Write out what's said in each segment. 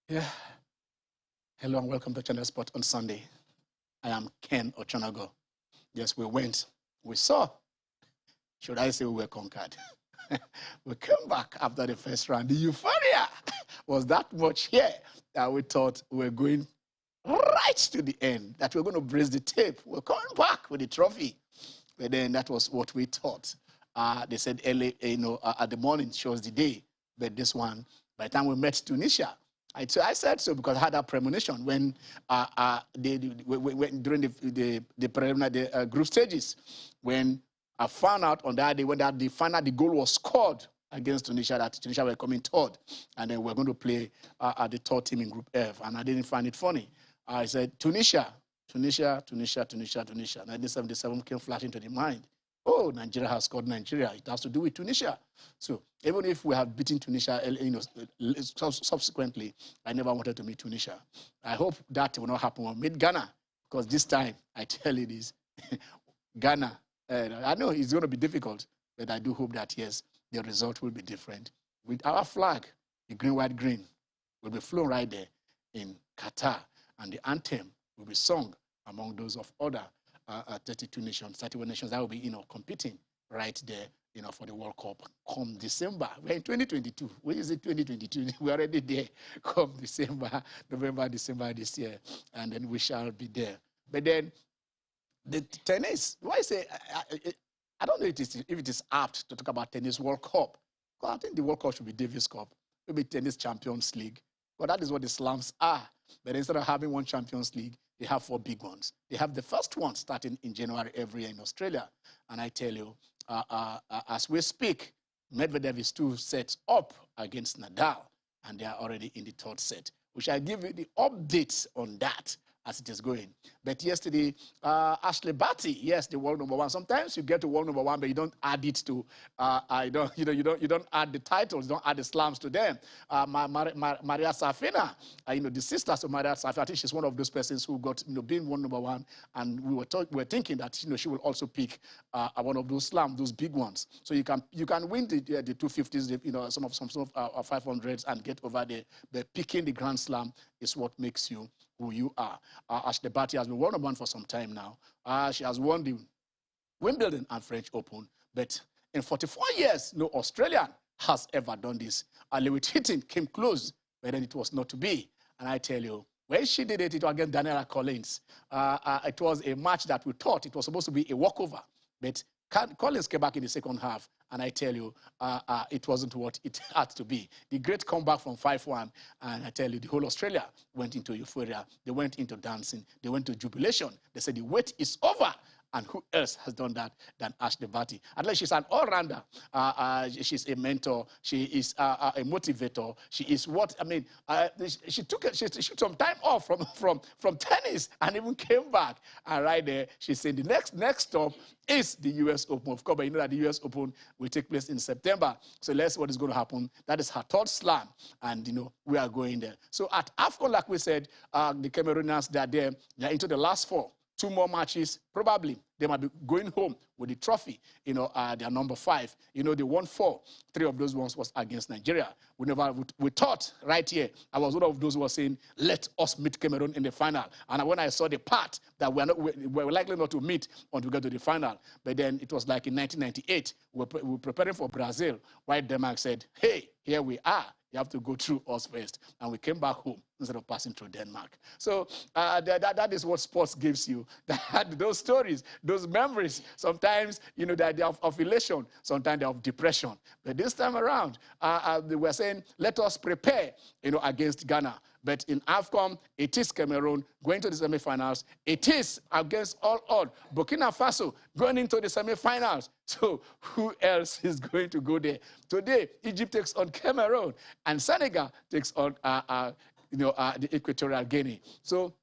Yeah. Hello and welcome to Channel Sport on Sunday. I am Ken Ochonago. Yes, we went. We saw. Should I say we were conquered? We came back after the first round. The euphoria was that much here that we thought we were going right to the end, that we we're going to brace the tape. We're coming back with the trophy. But then that was what we thought. They said early, at the morning shows the day. But this one, by the time we met Tunisia, I said so because I had that premonition when during the preliminary group stages, when I found out on that day when the goal was scored against Tunisia, that Tunisia were coming third, and then we're going to play at the third team in Group F, and I didn't find it funny. I said Tunisia, 1977 came flashing to the mind. Oh, Nigeria has scored Nigeria. It has to do with Tunisia. So even if we have beaten Tunisia, subsequently, I never wanted to meet Tunisia. I hope that will not happen when we meet Ghana, because this time, I tell you this, Ghana, I know it's going to be difficult, but I do hope that, yes, the result will be different. With our flag, the green, white, green, will be flown right there in Qatar, and the anthem will be sung among those of other 32 nations, 31 nations that will be, competing right there, for the World Cup come December. We're in 2022. Where is it 2022? We're already there come December, November, December this year, and then we shall be there. But then the tennis, why I say, I don't know if it is apt to talk about tennis World Cup. Well, I think the World Cup should be Davis Cup, maybe Tennis Champions League. Well, that is what the slams are. But instead of having one Champions League, they have four big ones. They have the first one starting in January every year in Australia. And I tell you, as we speak, Medvedev is 2 sets up against Nadal, and they are already in the third set. We shall give you the updates on that as it is going. But yesterday, Ashley Barty, yes, the world number one. Sometimes you get to world number one, but you don't add it to, you don't add the titles, you don't add the slams to them. Maria Safina, the sisters of Maria Safina, I think she's one of those persons who got, being world number one, and we were thinking that, she will also pick one of those slams, those big ones. So you can win the 250s, some of 500s and get over there. But picking the Grand Slam is what makes you who you are. Ashley Barty has been world number one for some time now. She has won the Wimbledon and French Open, but in 44 years, no Australian has ever done this. Lewis Hitton came close, but then it was not to be. And I tell you, when she did it, it was against Daniela Collins. It was a match that we thought it was supposed to be a walkover, but Collins came back in the second half, and I tell you, it wasn't what it had to be. The great comeback from 5-1, and I tell you, the whole Australia went into euphoria. They went into dancing. They went to jubilation. They said the wait is over. And who else has done that than Ashley Barty? At least she's an all-rounder. She's a mentor. She is a motivator. She is what, she took some time off from tennis and even came back. And right there, she said the next stop is the U.S. Open. Of course, but you know that the U.S. Open will take place in September. So let's see what is going to happen. That is her third slam. And, we are going there. So at AFCON, like we said, the Cameroonians, they are there. They are into the last 4. 2 more matches, probably they might be going home with the trophy. They are number 5. They won 4. 3 of those ones was against Nigeria. We thought right here, I was one of those who were saying, let us meet Cameroon in the final. And when I saw the part that we're likely not to meet until we get to the final, but then it was like in 1998, we were preparing for Brazil, while Denmark said, hey, here we are. You have to go through us first. And we came back home instead of passing through Denmark. So that is what sports gives you. Those stories, those memories, sometimes, they're of elation, sometimes they're of depression. But this time around, they were saying, let us prepare, against Ghana. But in AFCON, it is Cameroon going to the semifinals. It is against all odds Burkina Faso going into the semifinals. So who else is going to go there? Today, Egypt takes on Cameroon, and Senegal takes on the Equatorial Guinea. So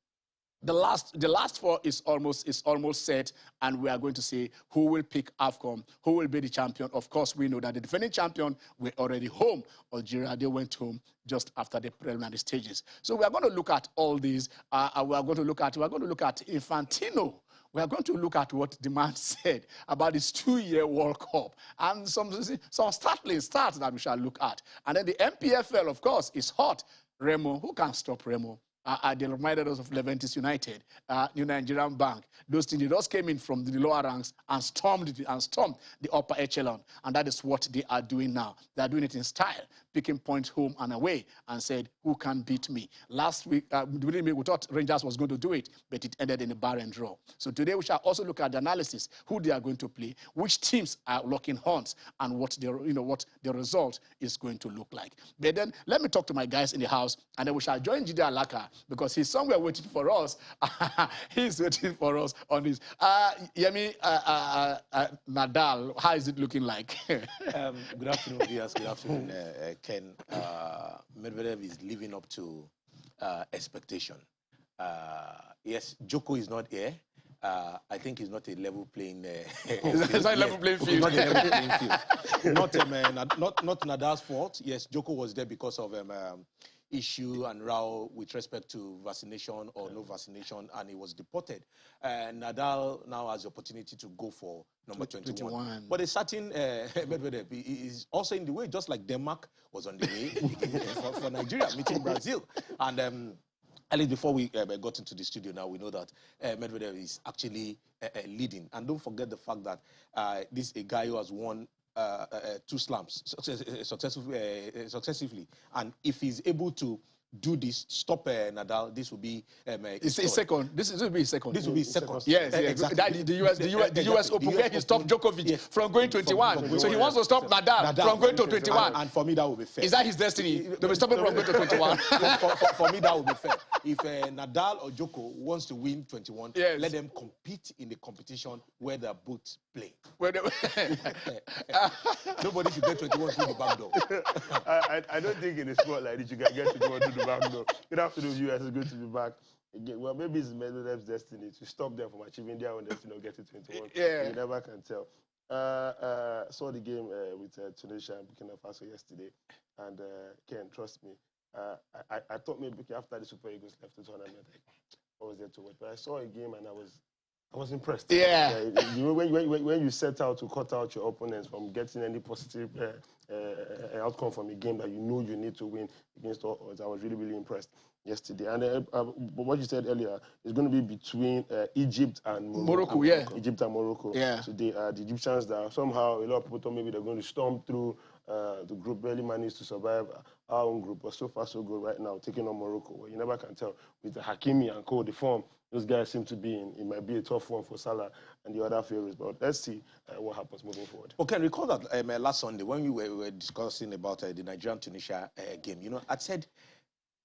the last 4 is almost set, and we are going to see who will pick AFCON, who will be the champion. Of course, we know that the defending champion were already home. Algeria, they went home just after the preliminary stages. So we are going to look at all these. We are going to look at Infantino. We are going to look at what the man said about his 2-year World Cup and some startling stats that we shall look at. And then the MPFL, of course, is hot. Remo, who can stop Remo? They reminded us of Leventis United, New Nigerian Bank. Those things, they just came in from the lower ranks and stormed the upper echelon. And that is what they are doing now. They are doing it in style, picking points home and away, and said, who can beat me? Last week, we thought Rangers was going to do it, but it ended in a barren draw. So today we shall also look at the analysis, who they are going to play, which teams are locking horns, and what the result is going to look like. But then let me talk to my guys in the house, and then we shall join Jide Alaka, because he's somewhere waiting for us. He's waiting for us on this. Yemi Nadal, how is it looking like? Good afternoon, viewers. Good afternoon, Ken. Medvedev is living up to expectation. Yes, Joko is not here. I think he's not a level playing It's not a level playing field. Not a level playing field. Not Nadal's fault. Yes, Joko was there because of issue and row with respect to vaccination or no vaccination, and he was deported. Nadal now has the opportunity to go for number 21. But a certain Medvedev is also in the way, just like Denmark was on the way for Nigeria, meeting Brazil. And at least before we got into the studio now, we know that Medvedev is actually leading. And don't forget the fact that this is a guy who has won 2 slams successively, and if he's able to do this, stop Nadal, this will be it's a second. This will be second. This will be second. Yes, exactly. The US Open, where he stopped Djokovic from going 21. So he wants to stop Nadal from going to 21. And for me, that will be fair. Is that his destiny? They will stop him from going to 21. For me, that will be fair. If Nadal or Djoko wants to win 21, let them compete in the competition where they're both playing. Nobody should get 21 through the back door. I don't think in a sport like this you can get 21 through the back door. Good afternoon, viewers. It's good to be back again. Well, maybe it's Medvedev's destiny to stop them from achieving their own destiny or get to 21. Yeah. You never can tell. Saw the game with Tunisia and Burkina Faso yesterday, and Ken, trust me, I thought maybe after the Super Eagles left the tournament, I was there to watch. But I saw a game and I was impressed. Yeah. When you set out to cut out your opponents from getting any positive outcome from a game that you know you need to win against all odds, I was really, really impressed yesterday. And what you said earlier is going to be between Egypt and Morocco. Egypt and Morocco. Yeah. Today, the Egyptians that somehow a lot of people thought maybe they're going to storm through the group, barely managed to survive our own group, but so far so good right now, taking on Morocco. Well, you never can tell with the Hakimi and Co, the form those guys seem to be in. It might be a tough one for Salah and the other favorites, but let's see what happens moving forward. Okay, recall that last Sunday when we were discussing about the Nigerian-Tunisia game, you know, I said,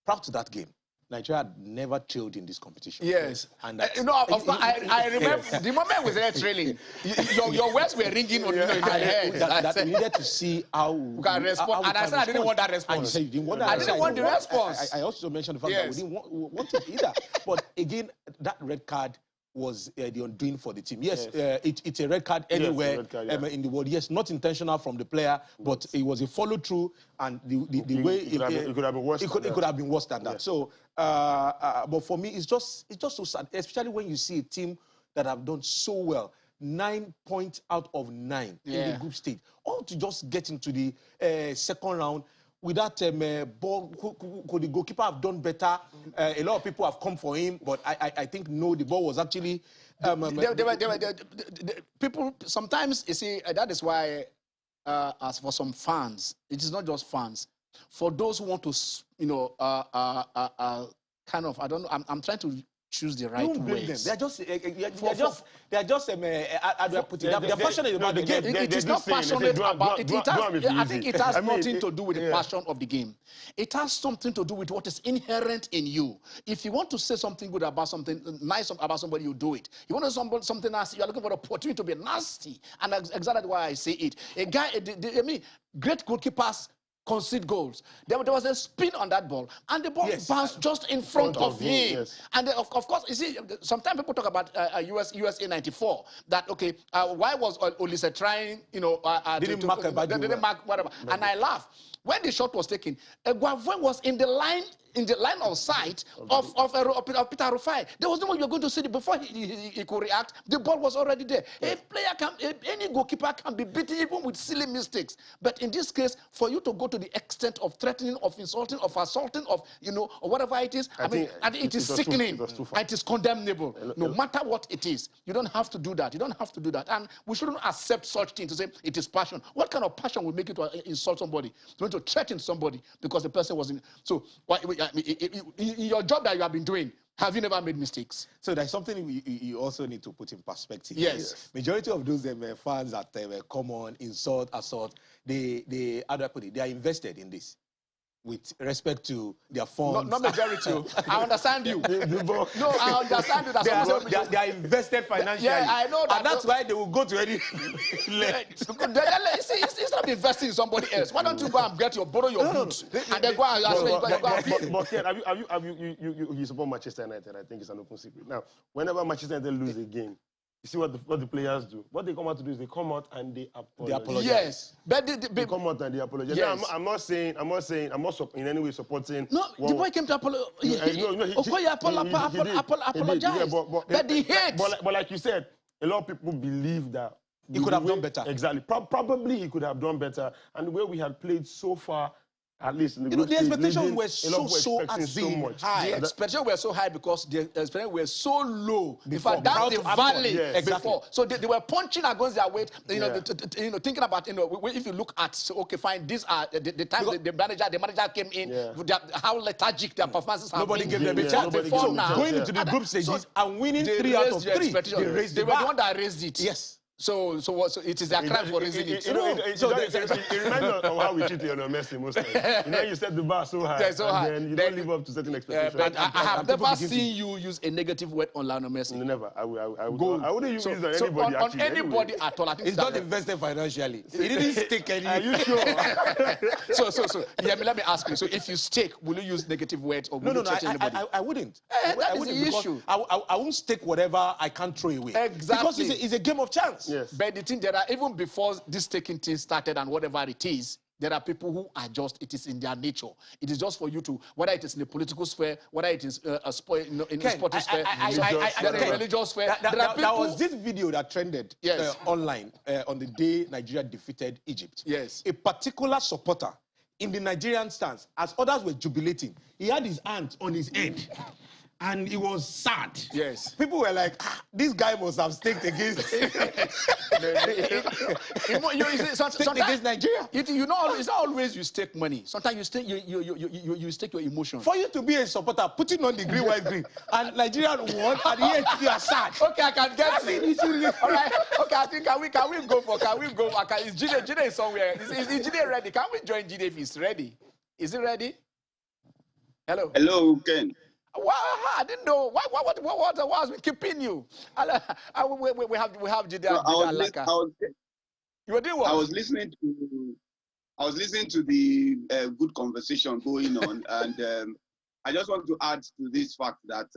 prior to that game, Nigeria had never trailed in this competition. Yes. And of course, I remember the moment we were trailing, your words were ringing on, in my head. That we needed to see how we can respond. And I said I didn't want that response. And you said you didn't want that I didn't want the response. I also mentioned the fact that we didn't want it either. But again, that red card was the undoing for the team. Yes, it's a red card anywhere in the world. Yes, not intentional from the player, but it was a follow-through, and the way it could have been worse. It could have been worse than that. So, but for me, it's just so sad, especially when you see a team that have done so well. 9 points out of 9 in the group stage, all to just get into the second round. With that ball, could the goalkeeper have done better? A lot of people have come for him, but I think no, the ball was actually... people, sometimes, you see, that is why, as for some fans, it is not just fans. For those who want to, you know, kind of, I don't know, I'm trying to choose the right words. They're passionate about the game. It is not passionate about it. I think it has nothing to do with the passion of the game. It has something to do with what is inherent in you. If you want to say something good about something, nice about somebody, you do it. You want to say something nasty, you are looking for the opportunity to be nasty. And that's exactly why I say it. A guy, I mean, great goalkeepers concede goals. There was a spin on that ball, and the ball bounced just in front of him. And of course, you see, sometimes people talk about USA 94. That okay, why was Olise trying? You know, didn't mark whatever. And I laugh. when the shot was taken, Eguavoen was in the line of sight of Peter Rufai. There was no way you were going to see it before he could react. The ball was already there. Yeah. Any goalkeeper can be beaten even with silly mistakes. But in this case, for you to go to the extent of threatening, of insulting, of assaulting, of or whatever it is, I mean, it is sickening. It is condemnable. No matter what it is, you don't have to do that. You don't have to do that. And we shouldn't accept such things to say it is passion. What kind of passion will make you to insult somebody, to threaten somebody because the person was in? So, in your job that you have been doing, have you never made mistakes? So there's something you also need to put in perspective. Yes. Majority of those fans that come on, insult, assault, they are invested in this. With respect to their funds. Not majority. I understand you. No, I understand you. They are invested financially. Yeah, I know that. And that's why they will go to any Instead of investing in somebody else, why don't you go and borrow your goods and then go and But Ken, you support Manchester United? I think it's an open secret. Now, whenever Manchester United lose a game, you see what the players do. What they come out to do is they come out and they apologize. Yes, but they come out and they apologize. Yes. Now, I'm not in any way supporting. No, the boy came to apologize. He apologized. But the hate. But like you said, a lot of people believe that he could have done better. Exactly. Probably he could have done better. And the way we had played so far, at least in the group the stage, expectations were so high. The expectations were so high because the expectations were so low. Before. In fact, that's the valley before. Exactly. So they were punching against their weight. Thinking about if you look at okay, these are the time the manager came in. How lethargic their performances have been. Nobody gave them a chance. Before now, going into the group stages and winning 3 out of 3. They were the one that raised it. Yes. So it is their crime for raising it. It reminds me of how we treat Lionel Messi most times. You set the bar so high, and you don't live up to certain expectations. But I have never seen you use a negative word on Lionel Messi. Never. I wouldn't use it on anybody. On anybody at all. I think it's not invested financially. He didn't stake any. Are you sure? Let me ask you. So if you stake, will you use negative words or will you threaten anybody? I wouldn't. That is the issue. I won't stake whatever I can't throw away. Exactly. Because it's a game of chance. Yes. But the thing, even before this taking thing started and whatever it is, there are people who are it is in their nature. It is just for you to, whether it is in the political sphere, whether it is in the sporting sphere, the religious sphere. There was this video that trended online on the day Nigeria defeated Egypt. Yes. A particular supporter in the Nigerian stance, as others were jubilating, he had his hands on his head. And he was sad. Yes. People were like, this guy must have staked against against Nigeria. It's not always you stake money. Sometimes you stake you stake your emotions. For you to be a supporter, putting on the green, white, green, and Nigeria won, and yet you are sad. Okay, I can get it. All right. Okay, I think can we go? Is Jide is somewhere? Is Jide ready? Can we join Jide if he's ready? Is he ready? Hello. Hello, Ken. Wow, I didn't know. What was keeping you? We have Jide. You were doing what? I was listening to the good conversation going on, and I just want to add to this fact that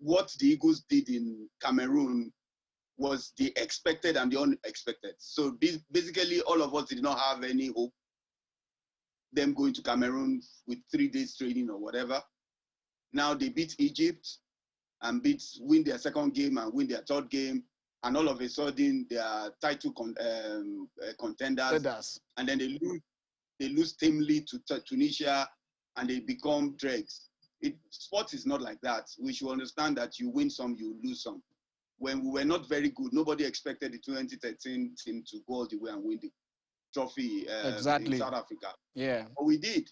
what the Eagles did in Cameroon was the expected and the unexpected. So basically, all of us did not have any hope. Them going to Cameroon with 3 days training or whatever. Now they beat Egypt and win their second game and win their third game, and all of a sudden they are title contenders. And then they lose tamely to Tunisia, and they become dregs. Sport is not like that. We should understand that you win some, you lose some. When we were not very good, nobody expected the 2013 team to go all the way and win the trophy in South Africa. Yeah, but we did.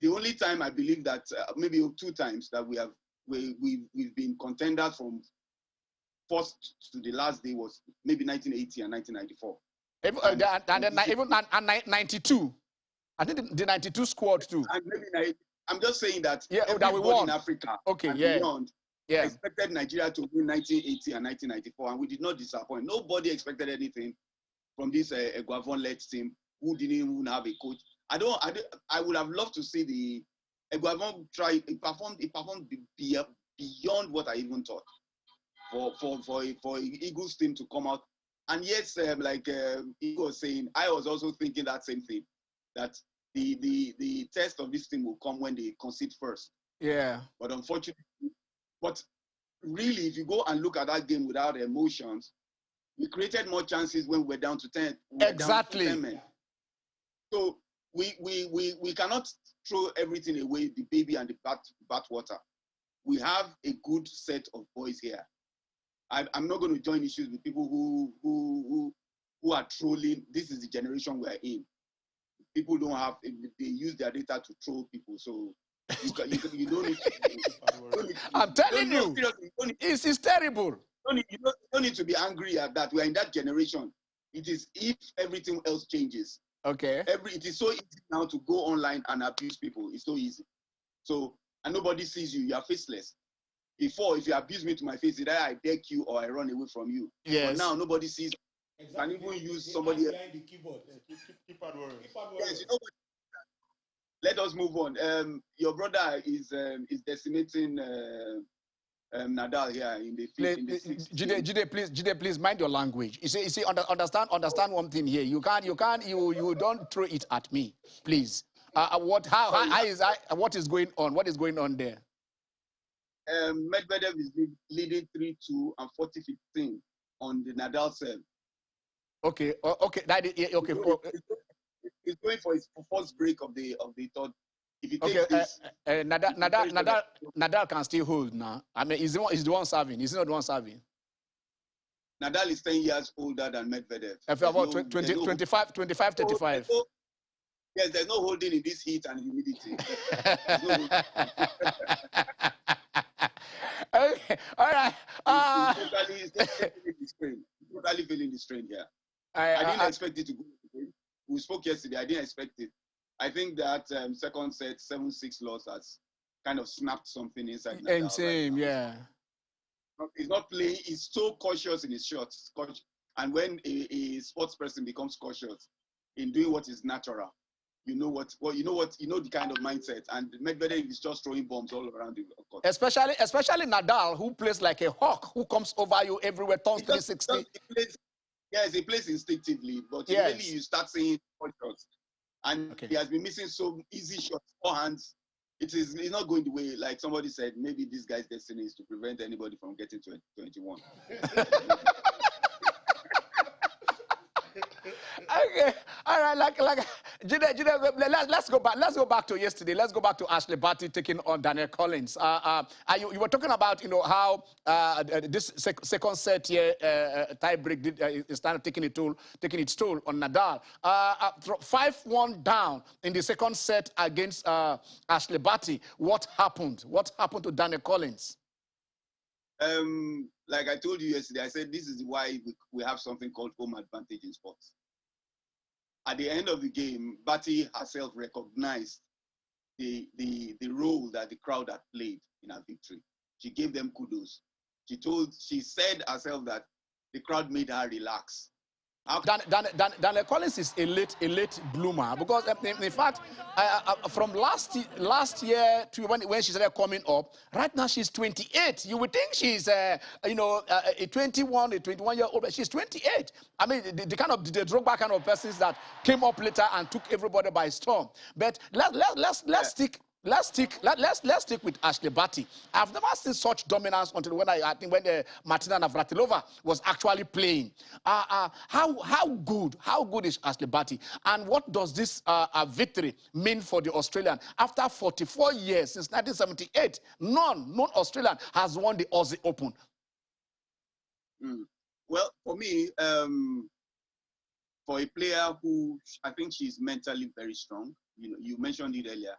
The only time I believe that maybe 2 times that we've been contenders from first to the last day was maybe 1980 and 1994. And 92. I think the 92 squad too. And maybe I'm just saying that that we won in Africa beyond expected Nigeria to win 1980 and 1994, and we did not disappoint. Nobody expected anything from this Eguavoen-led team who didn't even have a coach. I would have loved to see the Eguavoen try. It performed beyond what I even thought. For Eagles team to come out, and yes, like Igor was saying, I was also thinking that same thing. that the test of this team will come when they concede first. Yeah. But unfortunately, but really, if you go and look at that game without emotions, we created more chances when we were down to 10. Exactly. Down to 10 men. So we cannot throw everything away, the baby and the bath water. We have a good set of boys here. I'm not going to join issues with people who are trolling. This is the generation we are in. People don't have, they use their data to troll people. So you don't need to. I'm telling you, it's terrible. You don't need to be angry at that. We are in that generation. It is if everything else changes. Okay. It is so easy now to go online and abuse people. It's so easy. So, and nobody sees you. You are faceless. Before, if you abuse me to my face, either I deck you or I run away from you. Yes. But now nobody sees. Exactly. Can even use somebody else. Behind the keyboard. Keypad warriors. Yes, you know what? Let us move on. Your brother is decimating Nadal here in the fifth. Jide, please mind your language. You see, understand one thing here. You don't throw it at me, please. What is going on? What is going on there? Medvedev is leading 3-2 and 40-15 on the Nadal serve. Okay, okay. He's going for his first break of the third. If he takes this, Nadal can still hold now. I mean, he's the one serving. He's not the one serving. Nadal is 10 years older than Medvedev. About 25, 35. Yes, there's no holding in this heat and humidity. Okay, all right. He's totally feeling the strain here. I didn't expect it to go. We spoke yesterday. I didn't expect it. I think that second set 7-6 loss has kind of snapped something inside Nadal. And same, right, yeah. He's not playing. He's so cautious in his shots. And when a sports person becomes cautious in doing what is natural, you know the kind of mindset. And Medvedev is just throwing bombs all around the court. Especially Nadal, who plays like a hawk, who comes over you everywhere, turns 360. Yes, he plays instinctively, but really you start seeing shots. And he has been missing so easy shots, forehands. It's not going the way, like somebody said, maybe this guy's destiny is to prevent anybody from getting to 21. Okay, all right. Like, Jide, let's go back. Let's go back to yesterday. Let's go back to Ashley Barty taking on Daniel Collins. You were talking about, how this second set here tie break is kind of taking its toll on Nadal. 5-1 down in the second set against Ashley Barty. What happened? What happened to Daniel Collins? Like I told you yesterday, I said this is why we have something called home advantage in sports. At the end of the game, Barty herself recognized the role that the crowd had played in her victory. She gave them kudos. She said herself that the crowd made her relax. Daniel Collins is a late bloomer because, in fact, from last year to when she started coming up, right now she's 28. You would think she's, a 21-year-old, but she's 28. I mean, the kind of the Drogba kind of persons that came up later and took everybody by storm. But let's stick. Let's stick with Ashley Barty. I've never seen such dominance until when Martina Navratilova was actually playing. How good is Ashley Barty? And what does this victory mean for the Australian? After 44 years, since 1978, none Australian has won the Aussie Open. Well, for me, for a player who I think she's mentally very strong, you mentioned it earlier.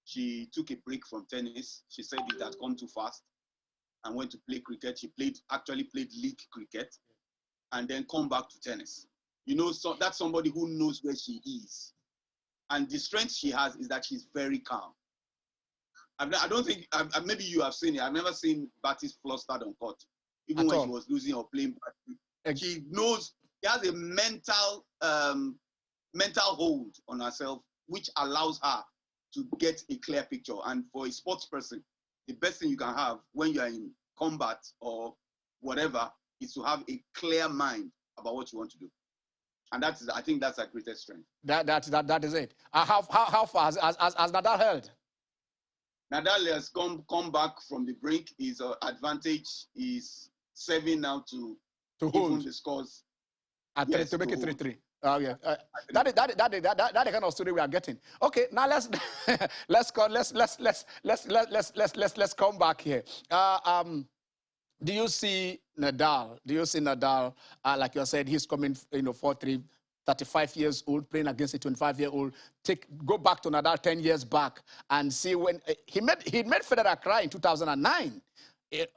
She took a break from tennis. She said it had come too fast and went to play cricket. She actually played league cricket and then come back to tennis. So that's somebody who knows where she is. And the strength she has is that she's very calm. I don't think, maybe you have seen it. I've never seen Barty flustered on court, even when she was losing or playing. She knows, she has a mental hold on herself, which allows her to get a clear picture. And for a sports person, the best thing you can have when you are in combat or whatever is to have a clear mind about what you want to do. And I think that's our greatest strength. That is it. How far has Nadal held? Nadal has come back from the brink. His advantage is 7 now to even the scores. Yes, to make it 3-3. Yeah. That is the kind of story we are getting. Okay, now let's come back here. Do you see Nadal? Like you said, he's coming, 4-3, 35 years old, playing against a 25-year-old. Go back to Nadal 10 years back and see when he made Federer cry in 2009.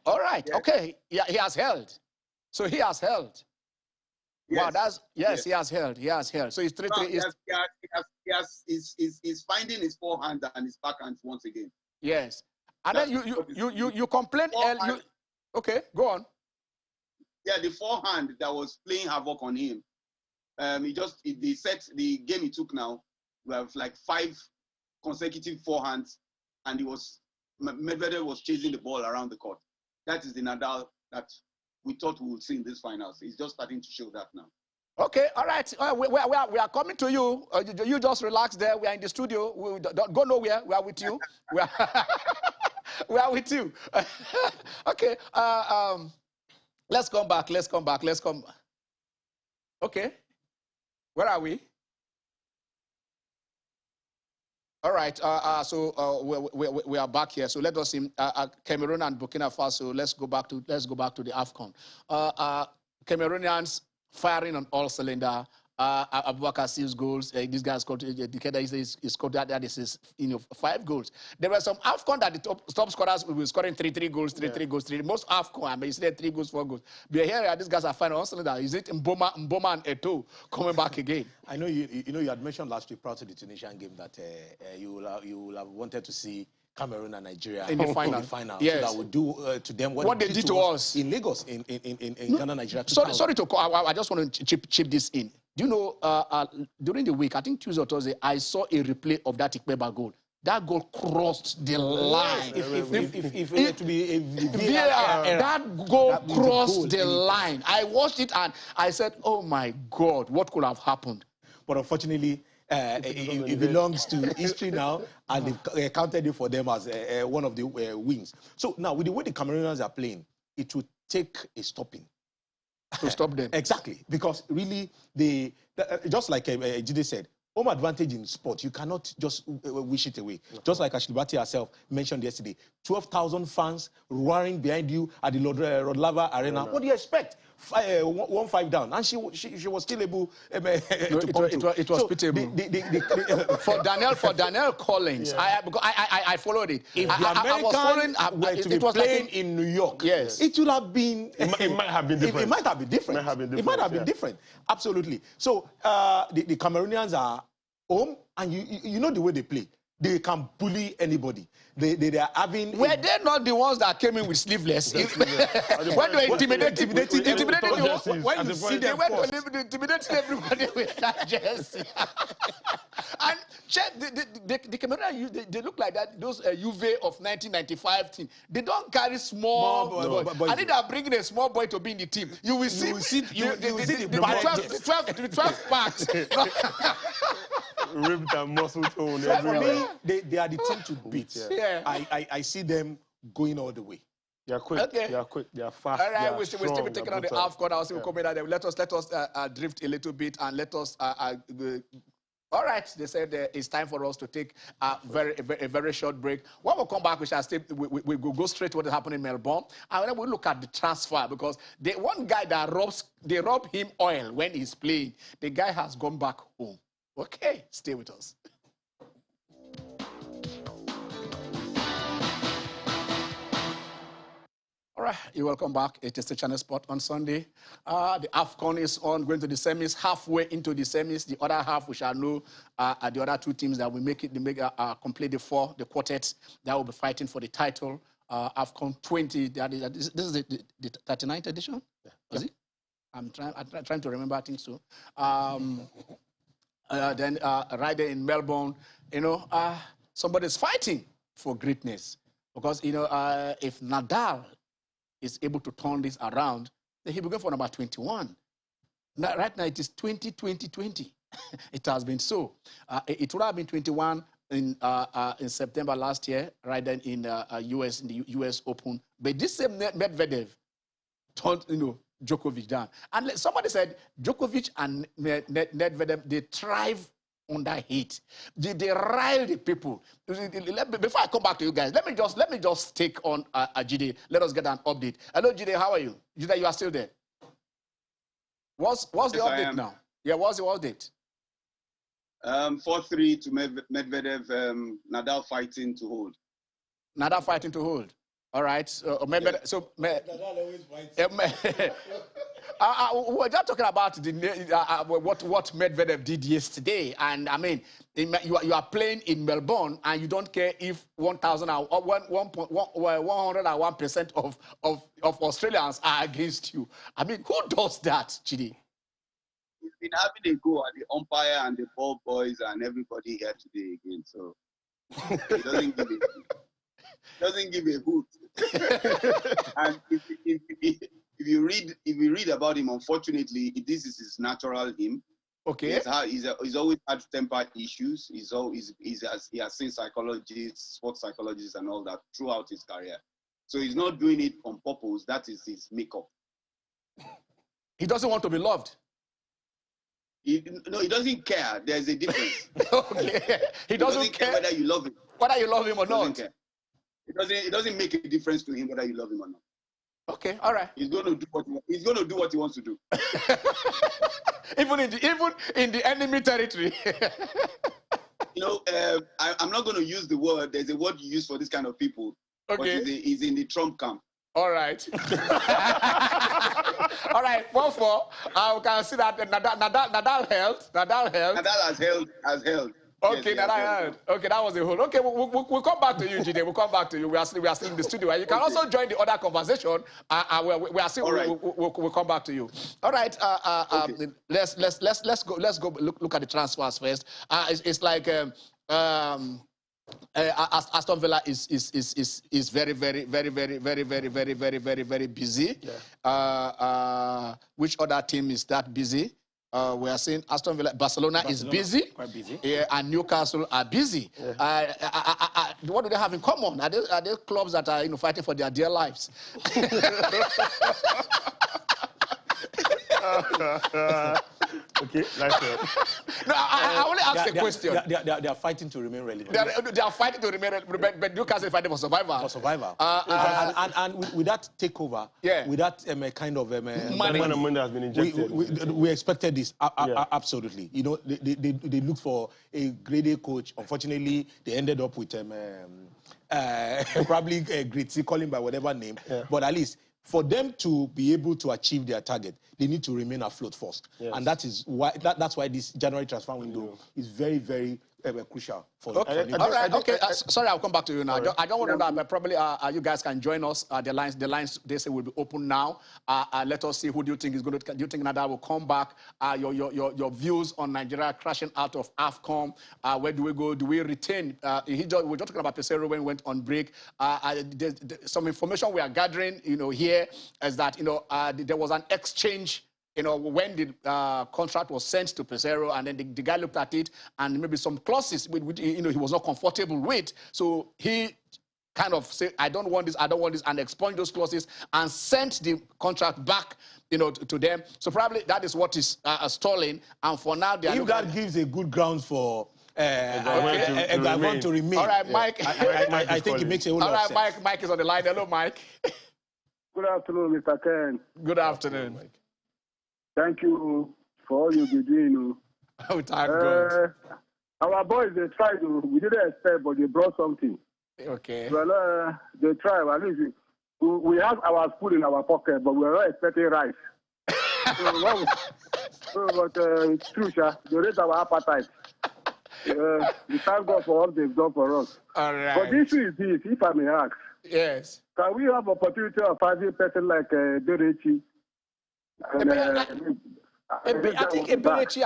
All right, yes. Okay, yeah, he has held. So he has held. Yes. Wow, he has held. He has held. So he's 3-3. He's finding his forehand and his backhand once again. Yes, and then you complain. Okay, go on. Yeah, the forehand that was playing havoc on him. The game he took now, we have like 5 consecutive forehands, and Medvedev was chasing the ball around the court. That is the Nadal that we thought we would see in these finals. He's just starting to show that now. Okay, all right. We are coming to you. You just relax there. We are in the studio. We don't go nowhere. We are with you. We are with you. Okay. Let's come back. Okay. Where are we? All right. We are back here. So let us see Cameroon and Burkina Faso. Let's go back to the AFCON. Cameroonians firing on all cylinder. Abubakar 6 goals. This guy scored. He scored that is 5 goals. There were some AFCON that the top scorers were scoring 3 goals, 3 goals. Most AFCON, I mean, you see 3 goals, 4 goals. But here, these guys are firing on cylinder. Is it Mboma and Eto'o coming back again? I know you had mentioned last week prior to the Tunisian game that you will have wanted to see Cameroon and Nigeria in the final. Yes. So that would do to them what they did to us in Lagos, in Ghana, Nigeria. Sorry to call. I just want to chip this in. Do you know, during the week, I think Tuesday or Thursday, I saw a replay of that Ikpeba goal. That goal crossed the line. If it were to be a VAR error, that goal crossed the line. I watched it and I said, oh my God, what could have happened? But unfortunately, it belongs to history now, and they counted it for them as one of the wins. So now, with the way the Cameroonians are playing, it would take a stopping. To stop them. Exactly. Because really, just like Jide said, home advantage in sport, you cannot just wish it away. No. Just like Barty herself mentioned yesterday, 12,000 fans roaring behind you at the Rodlava Arena. What do you expect? 1-5 down, and she was still able to it was pitiable. For Daniel Collins, I followed it. If the Americans were to be playing in New York, yes, it would have been. It might have been different. It might have been different. It might have been different. Absolutely. So the Cameroonians are home, and you know the way they play. They can bully anybody. They are having. Were they not the ones that came in with sleeveless? When they were intimidating you, when you see them, they were intimidating everybody with that jersey. And check the Cameroonians, they look like that. Those Juve of 1995 team. They don't carry small boys. I think they are bringing a small boy to be in the team. You will see the 12 packs. Ripped and muscle tone. So for me, they are the team to beat. Yeah. I see them going all the way. They are quick. Okay. They are quick. They are fast. All right, we'll still be taking on the AFCON. I'll still comment on them. Let us drift a little bit and let us. All right, they said it's time for us to take a very short break. When we come back, we shall we will go straight to what happened in Melbourne, and then we'll look at the transfer, because the one guy that they rob him oil when he's playing, the guy has gone back home. Okay, stay with us. All right, you're welcome back. It is the Channel Sport on Sunday. The AFCON is on, going to the semis, halfway into the semis. The other half, we shall know the other 2 teams that will complete the quartet that will be fighting for the title. AFCON 20, this is the 39th edition? Yeah. Is it? I'm trying to remember, I think so. Then right there in Melbourne, somebody's fighting for greatness. Because, if Nadal is able to turn this around, then he'll be going for number 21. Now, right now, it is 2020. It has been so. It would have been 21 in September last year, right then in the US Open. But this same Medvedev turned, Djokovic down. And somebody said Djokovic and Medvedev, they thrive under heat. They rile the people. Before I come back to you guys, let me just take on Jide. Let us get an update. Hello, Jide, how are you? Jide, you are still there. What's the update now? Yeah, what's the update? 4-3 to Medvedev. Nadal fighting to hold. Nadal fighting to hold. All right. Medvedev, so Nadal always fights. We're just talking about what Medvedev did yesterday, and I mean, you are playing in Melbourne, and you don't care if 101% of Australians are against you. I mean, who does that, Chidi? He's been having a go at the umpire and the ball boys and everybody here today again, so he doesn't give a hoot. And if you read about him, unfortunately, this is his natural him. Okay. He's always had temper issues. He has seen psychologists, sports psychologists, and all that throughout his career. So he's not doing it on purpose. That is his makeup. He doesn't want to be loved. He doesn't care. There's a difference. Okay. He doesn't care whether you love him. Whether you love him or not. Care. It doesn't make a difference to him whether you love him or not. Okay, all right. He's going to do what he wants to do. even in the enemy territory. I'm not going to use the word. There's a word you use for this kind of people. Okay. But he's in the Trump camp. All right. All right. 4-4. We can see that Nadal held. Nadal has held. Okay, yes, okay, that was a whole. Okay, we'll come back to you, Jide. We'll come back to you. We are still in the studio. You can also join the other conversation. We are still. Right. We'll come back to you. All right. Okay. Let's go. Let's go look at the transfers first. It's like Aston Villa is very busy. Yeah. Which other team is that busy? We are saying Aston Villa, Barcelona is busy. Quite busy. And Newcastle are busy. Yeah. What do they have in common? Are they clubs that are fighting for their dear lives? Okay, nice one. No, I only ask a question. They are fighting to remain relevant. They are fighting to remain relevant, but Newcastle is fighting for survival. For survival. And with that takeover, with that kind of money has been injected. We expected this. Absolutely. They looked for a grade A coach. Unfortunately, they ended up with probably grade C, call him by whatever name. Yeah. But at least for them to be able to achieve their target, they need to remain afloat first. Yes. And that's why this January transfer window is very, very crucial for okay. Sorry, I'll come back to you now. I don't want to know, but probably you guys can join us. The lines they say will be open now. Let us see who do you think is going to. Do you think Nadal will come back? Your views on Nigeria crashing out of AFCON. Where do we go? Do we retain? We're just talking about Pesero when we went on break. Some information we are gathering, here is that there was an exchange. When the contract was sent to Pesero, and then the guy looked at it, and maybe some clauses which he was not comfortable with, so he kind of said, I don't want this, and expunged those clauses and sent the contract back, to them. So probably that is what is stalling. And for now, they are if that gives a good grounds for Gavon to remain. All right, Mike. I think it makes a whole lot of sense. All right, Mike is on the line. Hello, Mike. Good afternoon, Mr. Ken. Good afternoon, Mike. Thank you for all you've been doing. Oh, thank God. Our boys, they tried. We didn't expect, but they brought something. Okay. Well, they tried. At least we have our food in our pocket, but we were not expecting rice. But it's true, they raised our appetite. We thank God for what they've done for us. All right. But the issue is this, if I may ask. Yes. Can we have opportunity of having a person like Dorechi? I think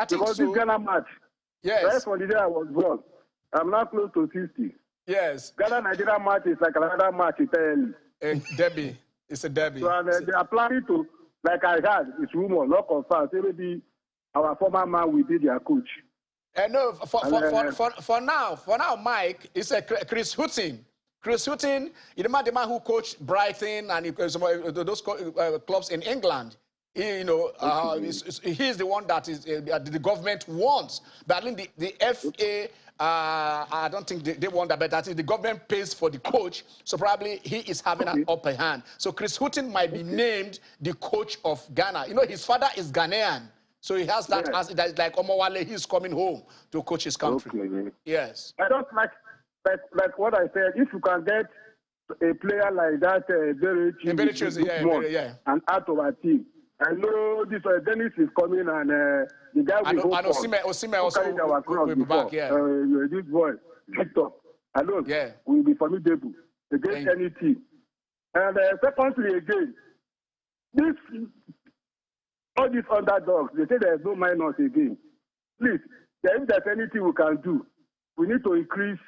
because this Ghana match. Yes. Right from the day I was born, I'm now close to 60. Yes. Ghana Nigeria match is like another match entirely. Derby. It's a derby. So they are planning to like I heard, it's rumor, not confirmed. Say maybe our former man will be their coach. No, for now, Mike, it's a Chris Hutton. Chris Hutton, the man who coached Brighton and those clubs in England. He's the one that is the government wants. But I think the FA, I don't think they want that, but I think the government pays for the coach. So probably he is having an upper hand. So Chris Hutton might be named the coach of Ghana. You know, his father is Ghanaian. So he has that as like Omowale, he's coming home to coach his country. Okay. Yes. I don't like what I said. If you can get a player like that, and out of our team. I know this Dennis is coming and the guy will go. And Osime also will be back. Yeah. This boy, Victor, alone will be formidable against any team. And secondly, again, all these underdogs, they say there's no minus again. Please, if there's anything we can do, we need to increase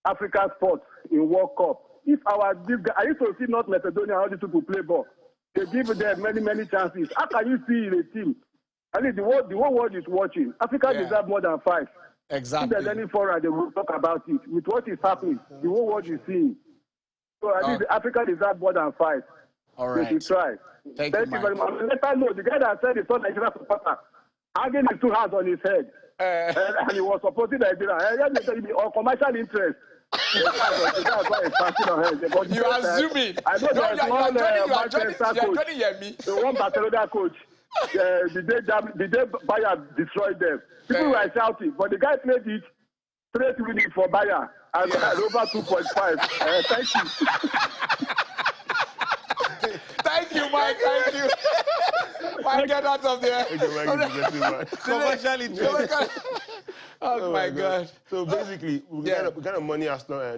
Africa's sport in World Cup. I used to see North Macedonia, how these people play ball. They give them many chances. How can you see in a team? I mean, the whole world is watching. Africa deserves more than 5. Exactly. If there's any forum, they will talk about it. With what is happening, the whole world is seeing. So I think Africa deserves more than 5. All right. They should try. Thank you very much. Let us know. The guy that said it's not Nigeria supporter, having his 2 hands on his head, and he was supporting Nigeria. On commercial interest. That's why it's passing on head. You are zooming. I know there's the one Barcelona coach. The day Bayer destroyed them. People were shouting, but the guy played it straight winning for Bayer and over 2.5. Thank you. Thank you, Mike. Thank you. Mike, get out of there. Commercially. Oh my God. So basically, we kind of money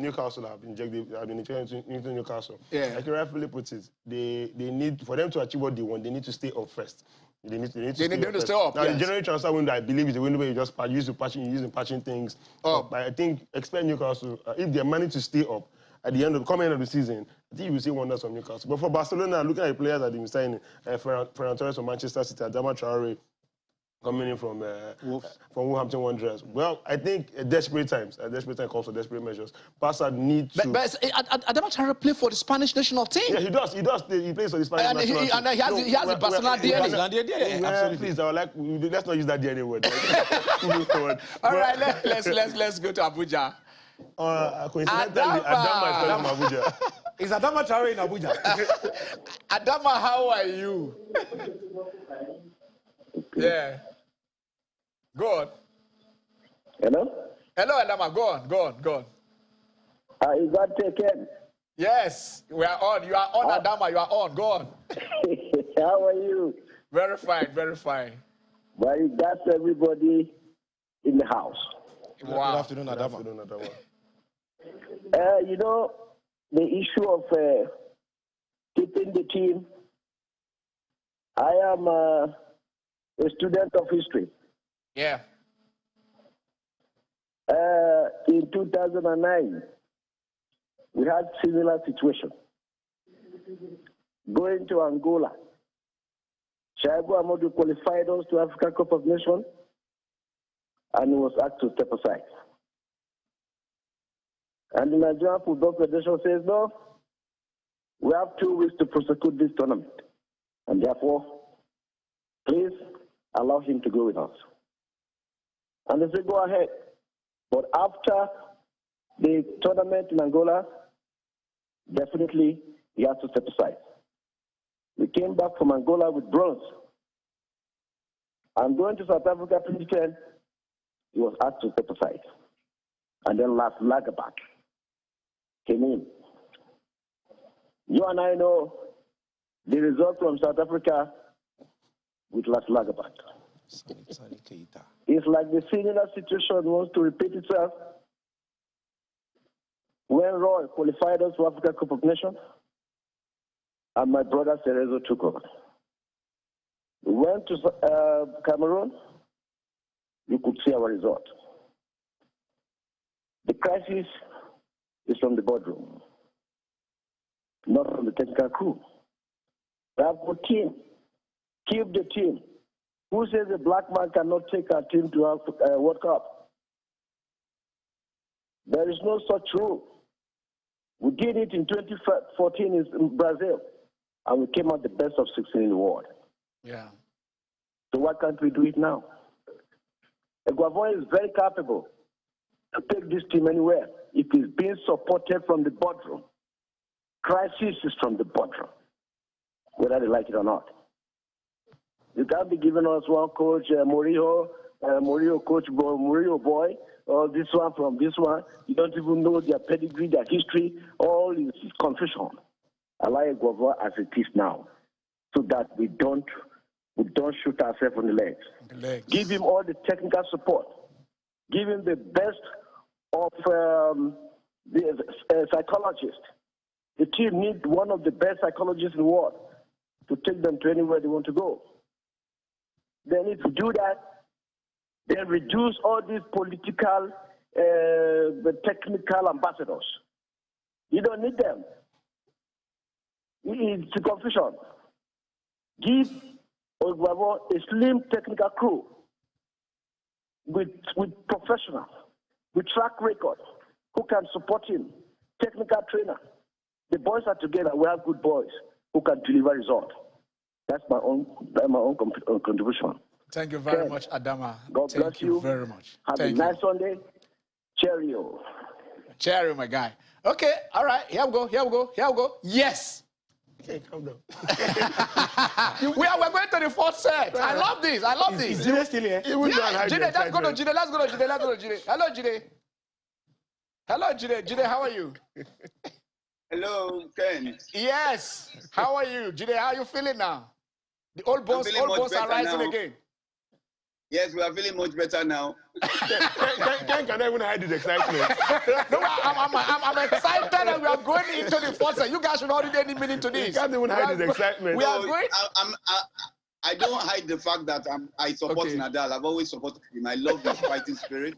Newcastle have been injected into Newcastle. Yeah. Like you rightfully put it, they need, for them to achieve what they want, they need to stay up first. They need to stay up. Now, the January transfer window, I believe, is a window where you just patching things. But I think, expect Newcastle, if they're managing to stay up, at the end of the season, I think you will see wonders from Newcastle. But for Barcelona, looking at the players that they've been signing, Ferran Torres from Manchester City, Adama Traore coming in from Wolverhampton Wanderers. Well, I think desperate times calls for desperate measures. Barca need to. But Adama Traore play for the Spanish national team. Yeah, he does. He plays for the Spanish national team. And he has the Barcelona DNA. Absolutely. Please, let's not use that DNA word. All right, let's go to Abuja. Coincidentally, Adama is from Abuja. Is Adama Traore in Abuja? Adama, how are you? Yeah. Go on. Hello? Hello, Adama. Go on. Is that taken? Yes, we are on. You are on, Adama. You are on. Go on. How are you? Very fine. Well, that's everybody in the house. Wow. Good afternoon, Adama. You know, the issue of keeping the team, I am a student of history. Yeah. In 2009, we had similar situation. Going to Angola, Shaibu Amadou qualified us to African Cup of Nations, and he was asked to step aside. And the Nigerian Football Federation says, no, we have 2 weeks to prosecute this tournament. And therefore, please allow him to go with us. And they say, go ahead. But after the tournament in Angola, definitely he has to step aside. We came back from Angola with bronze. And going to South Africa 2010, he was asked to step aside. And then last Lagerback came in. You and I know the result from South Africa with last Lagerback. It's like the similar situation wants to repeat itself. When Roy qualified us for African Cup of Nations, and my brother Cerezo took over. We went to Cameroon, you could see our result. The crisis is from the boardroom, not from the technical crew. We have a good team, Keep the team. Who says a black man cannot take our team to a World Cup? There is no such rule. We did it in 2014 in Brazil, and we came out the best of 16 in the world. Yeah. So why can't we do it now? Eguavoen is very capable to take this team anywhere if he's being supported from the boardroom. Crisis is from the boardroom, whether they like it or not. You can't be giving us one coach, Murillo coach, Murillo boy, or this one from this one. You don't even know their pedigree, their history. All is confusion. I like Eguavoen as it is now, so that we don't shoot ourselves on the legs. Give him all the technical support. Give him the best of the psychologists. The team needs one of the best psychologists in the world to take them to anywhere they want to go. They need to do that. Then reduce all these political, technical ambassadors. You don't need them. It's a confusion. Give Eguavoen a slim technical crew with professionals, with track record, who can support him, technical trainer. The boys are together. We have good boys who can deliver results. That's my own contribution. Thank you very much, Adama. God bless Thank you very much. Have Thank a nice Sunday. Cheerio. Cheerio, my guy. Okay, all right. Here we go. Yes. Okay, calm down. We're going to the fourth set. I love this. Is Jide still here? Yeah, Jide, let's go to Jide. Let's go to Jide. Hello, Jide. Hello, Jide. Jide, how are you? Hello, Ken. Yes. How are you? Jide, how are you feeling now? The old bones are rising again. Yes, we are feeling much better now. Ken cannot even hide his excitement. No, I'm excited that we are going into the fourth set. You guys should not read any meaning to this. He can't even hide his excitement. We are going. I don't hide the fact that I support Nadal. I've always supported him. I love his fighting spirit.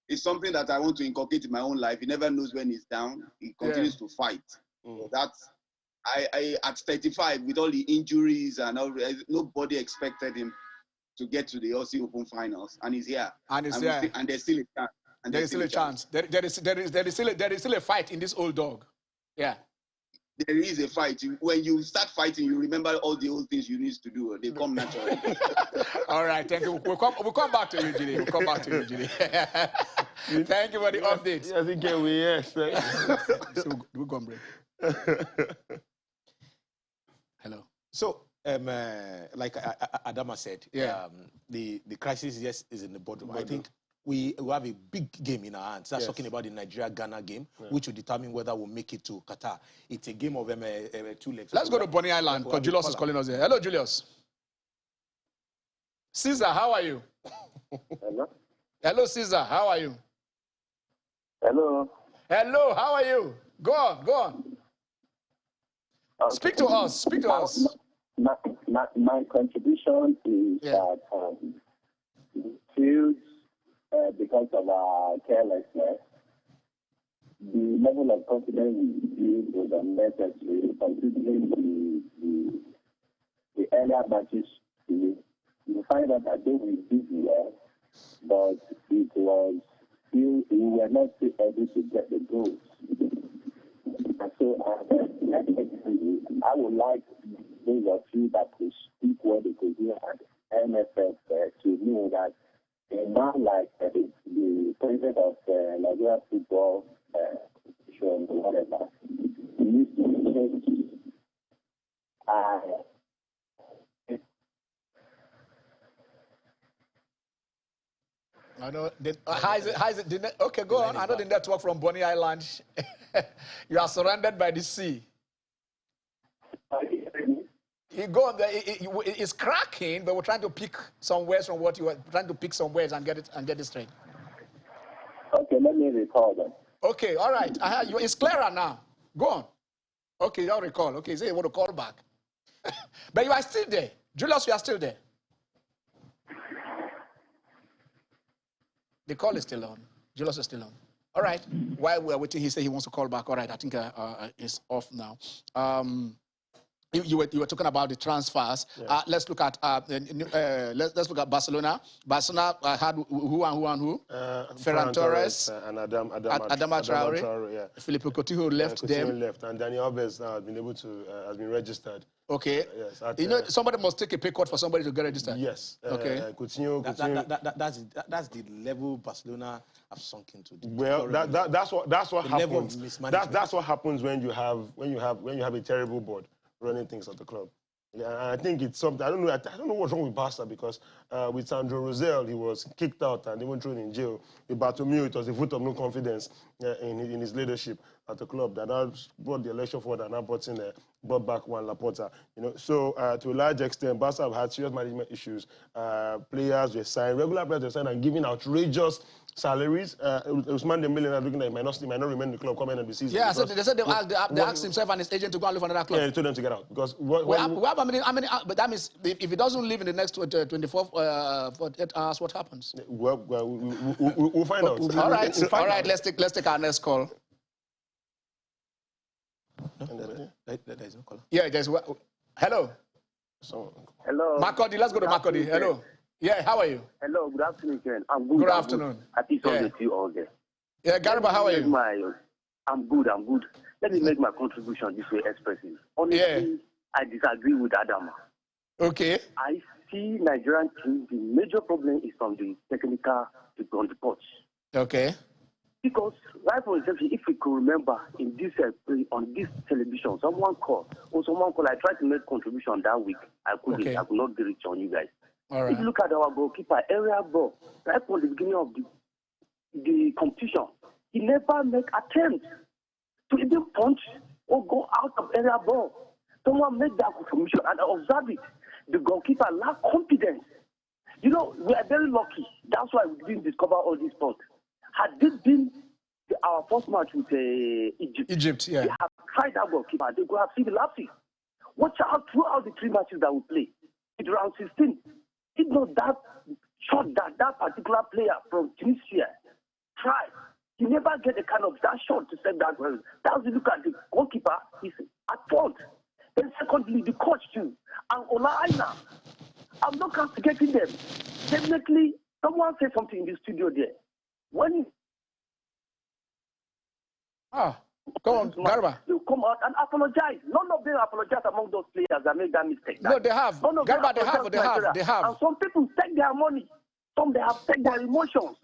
It's something that I want to inculcate in my own life. He never knows when he's down. He continues to fight. So that's I at 35 with all the injuries and all, nobody expected him to get to the Aussie Open finals, and he's here. And he's here. And there's still a chance. And there is still a chance. There is still a fight in this old dog. Yeah. There is a fight. When you start fighting, you remember all the old things you need to do. They come naturally. All right, thank you. We'll come back to you, Jide. We'll come back to you, Jide. Thank you for the updates. I think yes. So we'll go on break. Hello. So, like Adama said, the crisis, yes, is in the boardroom. I think we have a big game in our hands. That's talking about the Nigeria-Ghana game, which will determine whether we'll make it to Qatar. It's a game of 2 legs. Let's go to Bonny Island, because Julius is calling us there. Hello, Julius. Caesar, how are you? Hello? Hello, Caesar, how are you? Hello? Hello, how are you? Go on. Okay. Speak to us. My contribution is that fields, because of our carelessness, the level of confidence we build was unnecessary, considering the earlier matches. You find out that they will did well, but it was still, we were not still able to get the goals. And so I would like those of you that could speak what they could do at NFF to know that a man like the president of Nigeria Football Association or whatever, he needs to change. I know. How is it? Okay, go on. I know the network from Bonny Island. You are surrounded by the sea. You go on there. It's cracking, but we're trying to pick some words from what you were trying to pick some words and get it straight. Okay, let me recall them. Okay, all right. It's clearer now. Go on. Okay, you'll recall. Okay, so you want to call back. But you are still there. Julius, you are still there. The call is still on. Julius is still on. All right. While we are waiting, he said he wants to call back. All right. I think it's off now. You were talking about the transfers. Yeah. Let's look at let's look at Barcelona. Barcelona had who and who? Ferran Torres and Adama Traore. Yeah. Filippo Coutinho left Coutinho them. left, and Dani Alves now has been able to has been registered. Okay. Yes. Somebody must take a pay cut for somebody to get registered. Yes. Okay. Coutinho. That's the level Barcelona have sunk into. Well, that's what happens. That's what happens when you have a terrible board running things at the club. Yeah, and I think it's something. I don't know what's wrong with Barca, because with Sandro Rosell, he was kicked out and even thrown in jail. With Bartomeu, it was a vote of no confidence in his leadership at the club that now brought the election forward and now brought back Juan Laporta. So to a large extent, Barca have had serious management issues. Players were signed, regular players were signed and given outrageous salaries. Ousmane Dembele are looking at might not remain in the club coming in the season. Yeah, they said they asked himself and his agent to go and live for another club. Yeah, they told them to get out because but that means if he doesn't live in the next 24 48 hours, what happens? Well, we'll find out. All right. Let's take our next call. No, there's no call. Yeah, there's hello. Hello. Makodi, let's go to Makodi. Hello. Yeah, how are you? Hello, good afternoon, Ken. I'm good. Good afternoon. Happy Sunday to you all there. Yeah, Garba, how are you? I'm good. Let me make my contribution this way expressive. Honestly, I disagree with Adama. Okay. I see Nigerian team, the major problem is from the technical to on the pitch. Okay. Because, right for example, if we could remember in this on this television, someone called. I tried to make contribution that week. I couldn't. Okay. I could not get it on you guys. All right. If you look at our goalkeeper, area ball, right from the beginning of the competition, he never make attempts to even punch or go out of area ball. Someone made that confirmation and I observed it. The goalkeeper lacked confidence. We are very lucky. That's why we didn't discover all these spots. Had this been our first match with Egypt, yeah. They have tried that goalkeeper. They could have seen the lapses. Watch out throughout the 3 matches that we play. In round 16, it's not that shot that particular player from Tunisia tried. He never get a kind of that shot to set that well. That's the look at the goalkeeper. He's at fault. Then secondly, the coach too. And Ola Aina. I'm not castigating them. Definitely, someone said something in the studio there. When go on, Garba. You come out and apologize. None of them apologize among those players that made that mistake. No, they have. Garba, they have. And some people take their money. Some they have taken their emotions.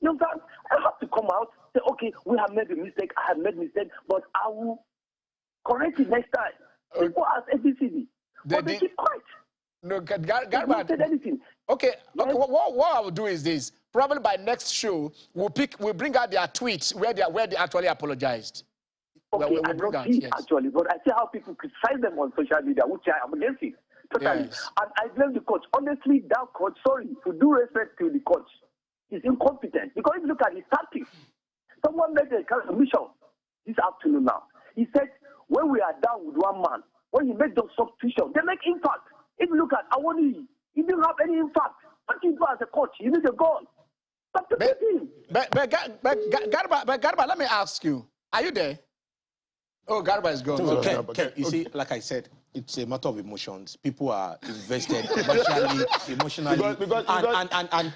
You know that I have to come out, say, okay, we have made a mistake. I have made a mistake, but I will correct it next time. People ask ABCD, but they keep quiet. No, Garba. They don't say anything. Okay. What I will do is this. Probably by next show, we'll bring out their tweets where they actually apologized. Okay, I don't see actually, but I see how people criticize them on social media, which I am against it. Totally. Yes. And I blame the coach. Honestly, that coach, sorry, with due respect to the coach, is incompetent. Because if you look at his tactics, someone made a commission this afternoon now. He said, when we are down with one man, when he made those substitutions, they make impact. If you look at Awoni, he didn't have any impact. What you do as a coach? You need a goal. But Garba, let me ask you. Are you there? Oh, Garba is gone. Okay. You see, like I said, it's a matter of emotions. People are invested emotionally. And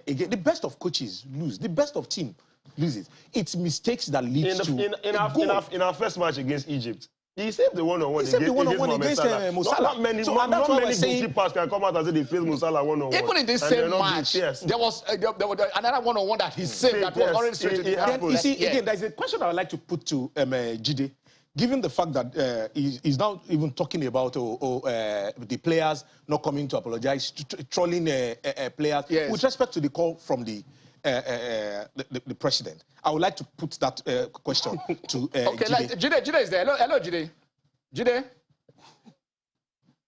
again, the best of coaches lose. The best of team loses. It's mistakes that lead to in our first match against Egypt. He saved the one-on-one against Mo Salah. Not many goalkeepers can come out and say they failed Mo Salah one-on-one. Even in this same match, there was another one-on-one that he saved that was already straight to the Then you see, again, there's a question I would like to put to Jide. Given the fact that he's now even talking about the players not coming to apologize, trolling players, with respect to the call from the president, I would like to put that question to okay, Jide. Jide is there. Hello, Jide. Jide?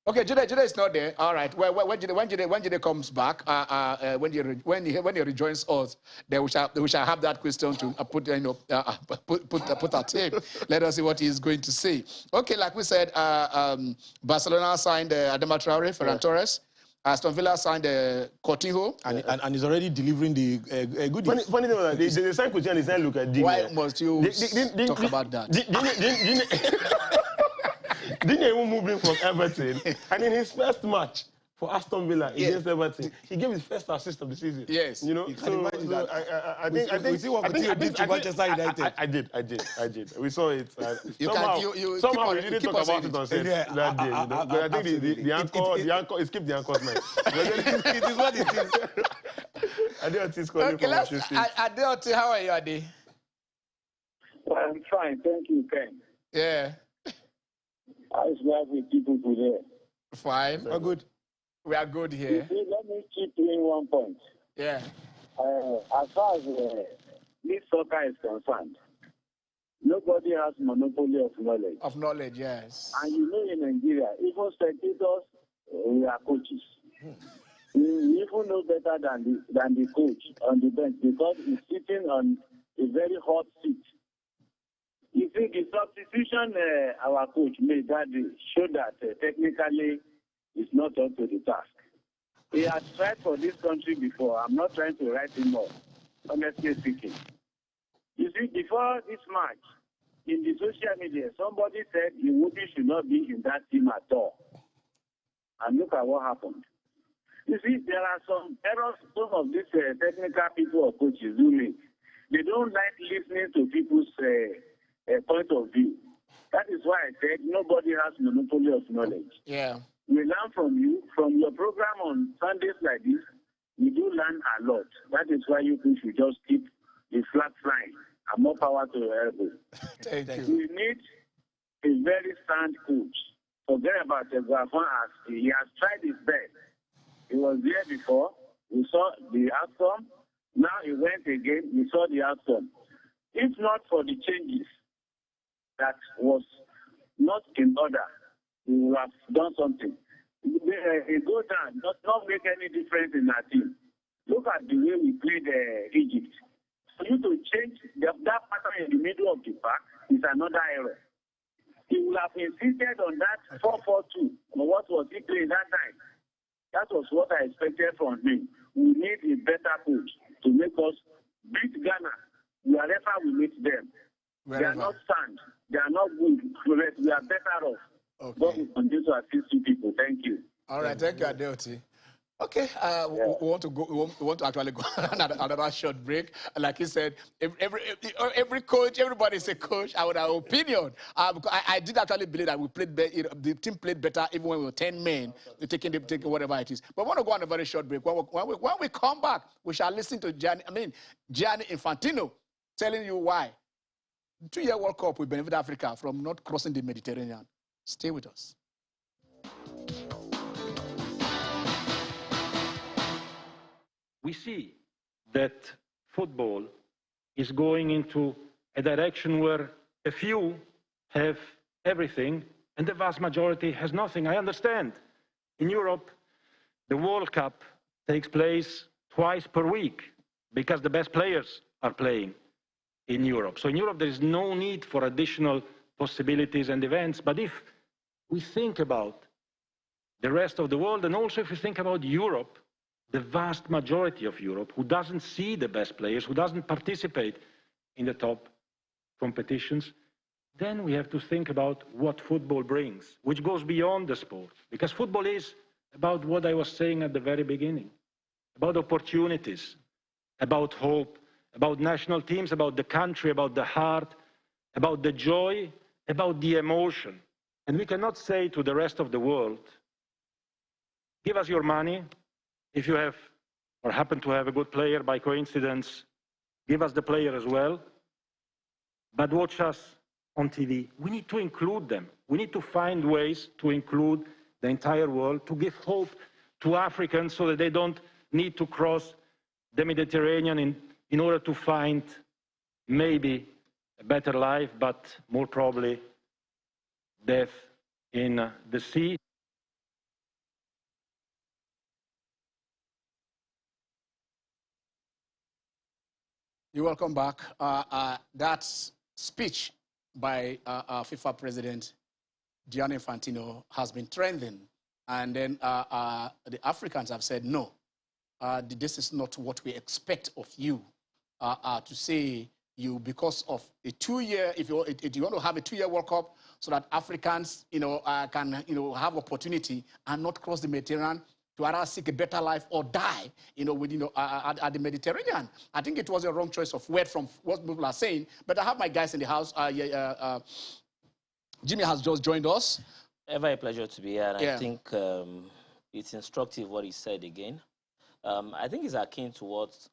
Okay, Jide is not there. All right. Well, when Jide comes back, when he rejoins us, then we shall have that question to put our tape. Let us see what he's going to say. Okay, like we said, Barcelona signed Adama Traore, Ferran Torres. Aston Villa signed Coutinho. And he's already delivering the goodies. Funny thing was that they signed Coutinho and they signed Luka. Why must you talk about that? didn't even move him from Everton. And in his first match for Aston Villa against Everton, he gave his first assist of the season. Yes. You know, You can imagine that. I think We see what Coutinho did to Manchester United. I did. We saw it. You Somehow we didn't talk about it on set that day. You know? But I think the anchor, it skipped the anchor's night. It is what it is. Adeoti calling Okay, from let's. Washington State. Adeoti, how are you, Ade? Well, I'm fine, thank you, Ken. Yeah. How's life with people today? Fine. We're good. We are good You here. see, let me keep doing one point. Yeah. As far as this soccer is concerned, nobody has monopoly of knowledge. Of knowledge, yes. And you know, in Nigeria, even spectators, we are coaches. We even know better than the coach on the bench because he's sitting on a very hot seat. You see, the substitution our coach made that day showed that technically he's not up to the task. He has tried for this country before. I'm not trying to write him off, honestly speaking. You see, before this match, in the social media, somebody said Iwobi should not be in that team at all. And look at what happened. You see, there are some errors some of these technical people or coaches do make. They don't like listening to people's point of view. That is why I said nobody has monopoly of knowledge. Yeah. We learn from you, from your program on Sundays like this. We do learn a lot. That is why you should just keep the flag flying and more power to your elbow. Thank you. We need a very sound coach. Forget about the Guafan as he has tried his best. He was there before. We saw the outcome. Now he went again. We saw the outcome. If not for the changes that was not in order, we would have done something. It goes down, not make any difference in our team. Look at the way we played Egypt. For you to change that pattern in the middle of the pack is another error. He would have insisted on that 4-4-2. What was he playing that time? That was what I expected from him. We need a better coach to make us beat Ghana wherever we meet them. Wherever. They are not sound. They are not good. We are better off. Okay. God will continue to assist you people. Thank you. All right. Thank you, Adeoti. Okay, we want to go. We want to actually go another short break. Like he said, every coach, everybody is a coach. I would have an opinion. I did actually believe that we played. The team played better even when we were 10 men. We're taking whatever it is. But we want to go on a very short break. When we come back, we shall listen to Gianni Infantino telling you why. 2-year World Cup will benefit Africa from not crossing the Mediterranean. Stay with us. We see that football is going into a direction where a few have everything and the vast majority has nothing. I understand. In Europe, the World Cup takes place twice per week because the best players are playing in Europe. So in Europe, there is no need for additional possibilities and events. But if we think about the rest of the world, and also if we think about Europe, the vast majority of Europe, who doesn't see the best players, who doesn't participate in the top competitions, then we have to think about what football brings, which goes beyond the sport. Because football is about what I was saying at the very beginning, about opportunities, about hope, about national teams, about the country, about the heart, about the joy, about the emotion. And we cannot say to the rest of the world, give us your money. If you have or happen to have a good player by coincidence, give us the player as well. But watch us on TV. We need to include them. We need to find ways to include the entire world, to give hope to Africans so that they don't need to cross the Mediterranean in order to find maybe a better life, but more probably death in the sea. You're welcome back. That speech by FIFA President Gianni Infantino has been trending. And then the Africans have said, no, this is not what we expect of you. To say you, because of a 2-year, if you want to have a 2-year World Cup, so that Africans, can, have opportunity and not cross the Mediterranean to either seek a better life or die, at the Mediterranean. I think it was a wrong choice of word from what people are saying, but I have my guys in the house. Jimmy has just joined us. Ever a pleasure to be here. And Yeah. I think it's instructive what he said again. I think it's akin to what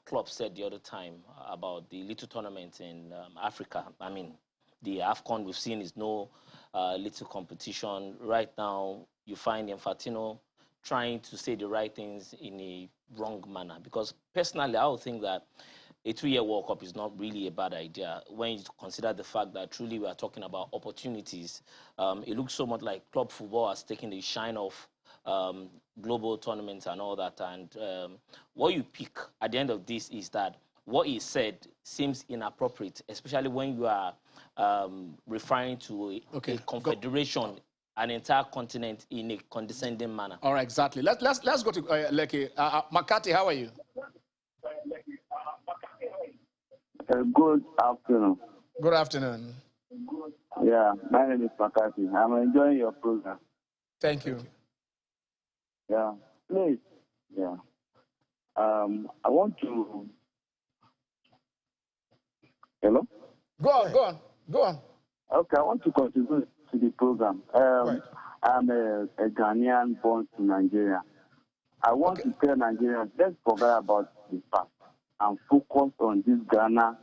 Klopp said the other time about the little tournament in Africa. I mean, the AFCON we've seen is no little competition. Right now, you find Infantino trying to say the right things in a wrong manner. Because personally, I would think that a 2-year World Cup is not really a bad idea when you consider the fact that truly we are talking about opportunities. It looks so much like club football has taken the shine off global tournaments and all that. And what you pick at the end of this is that what he said seems inappropriate, especially when you are referring to a confederation, an entire continent in a condescending manner. All right, exactly. Let's go to Lekki. Makati, how are you? Good afternoon. Good afternoon. Yeah, my name is Makati. I'm enjoying your program. Thank you. Yeah, please. Yeah. I want to. Hello? Go on. Okay, I want to contribute to the program. Right. I'm a Ghanaian born to Nigeria. I want to tell Nigerians, let's forget about the past and focus on this Ghana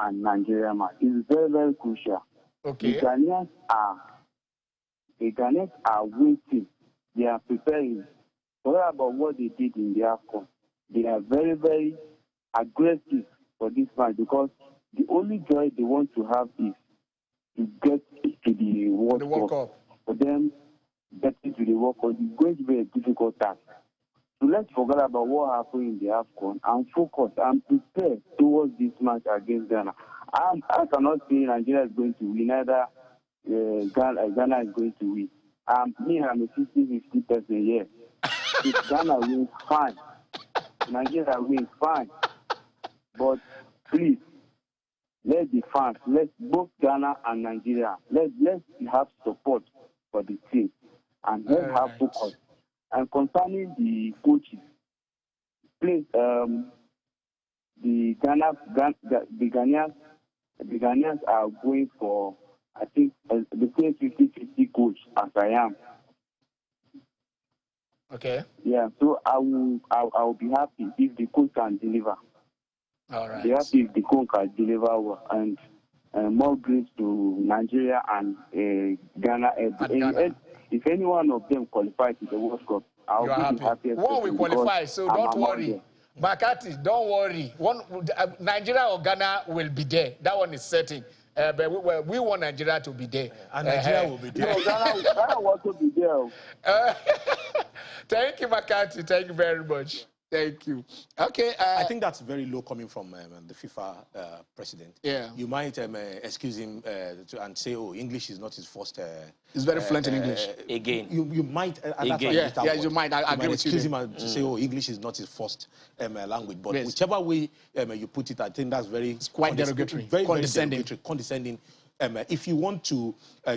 and Nigeria match. It's very, very crucial. Okay. The Ghanaians are waiting. They are preparing. Forget about what they did in the AFCON. They are very, very aggressive for this match because the only joy they want to have is to get to the World Cup. For them, getting to the World Cup is going to be a difficult task. So let's forget about what happened in the AFCON and focus and prepare towards this match against Ghana. I cannot say Nigeria is going to win, either Ghana is going to win. I'm a 50-50 person here. If Ghana wins, fine. Nigeria wins, fine. But please, let the fans, both Ghana and Nigeria, let's have support for the team and let's have focus. And concerning the coaches, please, the Ghanaians are going for, I think, the same 50-50 coach as I am. Okay. Yeah, so I will be happy if the coach can deliver. All right. Be happy if the coach can deliver well, and more grace to Nigeria and Ghana. If any one of them qualifies to the World Cup, I'll be the happiest. One will qualify, so don't worry. Makati, don't worry. Nigeria or Ghana will be there. That one is certain. But we want Nigeria to be there. And Nigeria will be there. No, Ghana wants to be there. Thank you, Makati. Thank you very much. Thank you. Okay. I think that's very low coming from the FIFA president. Yeah. You might excuse him and say, oh, English is not his first. He's very fluent in English. Again. You might. Again. You might. I agree with you. Excuse him and say, oh, English is not his first language. But whichever way you put it, I think that's it's quite derogatory. Very condescending. Condescending. If you want to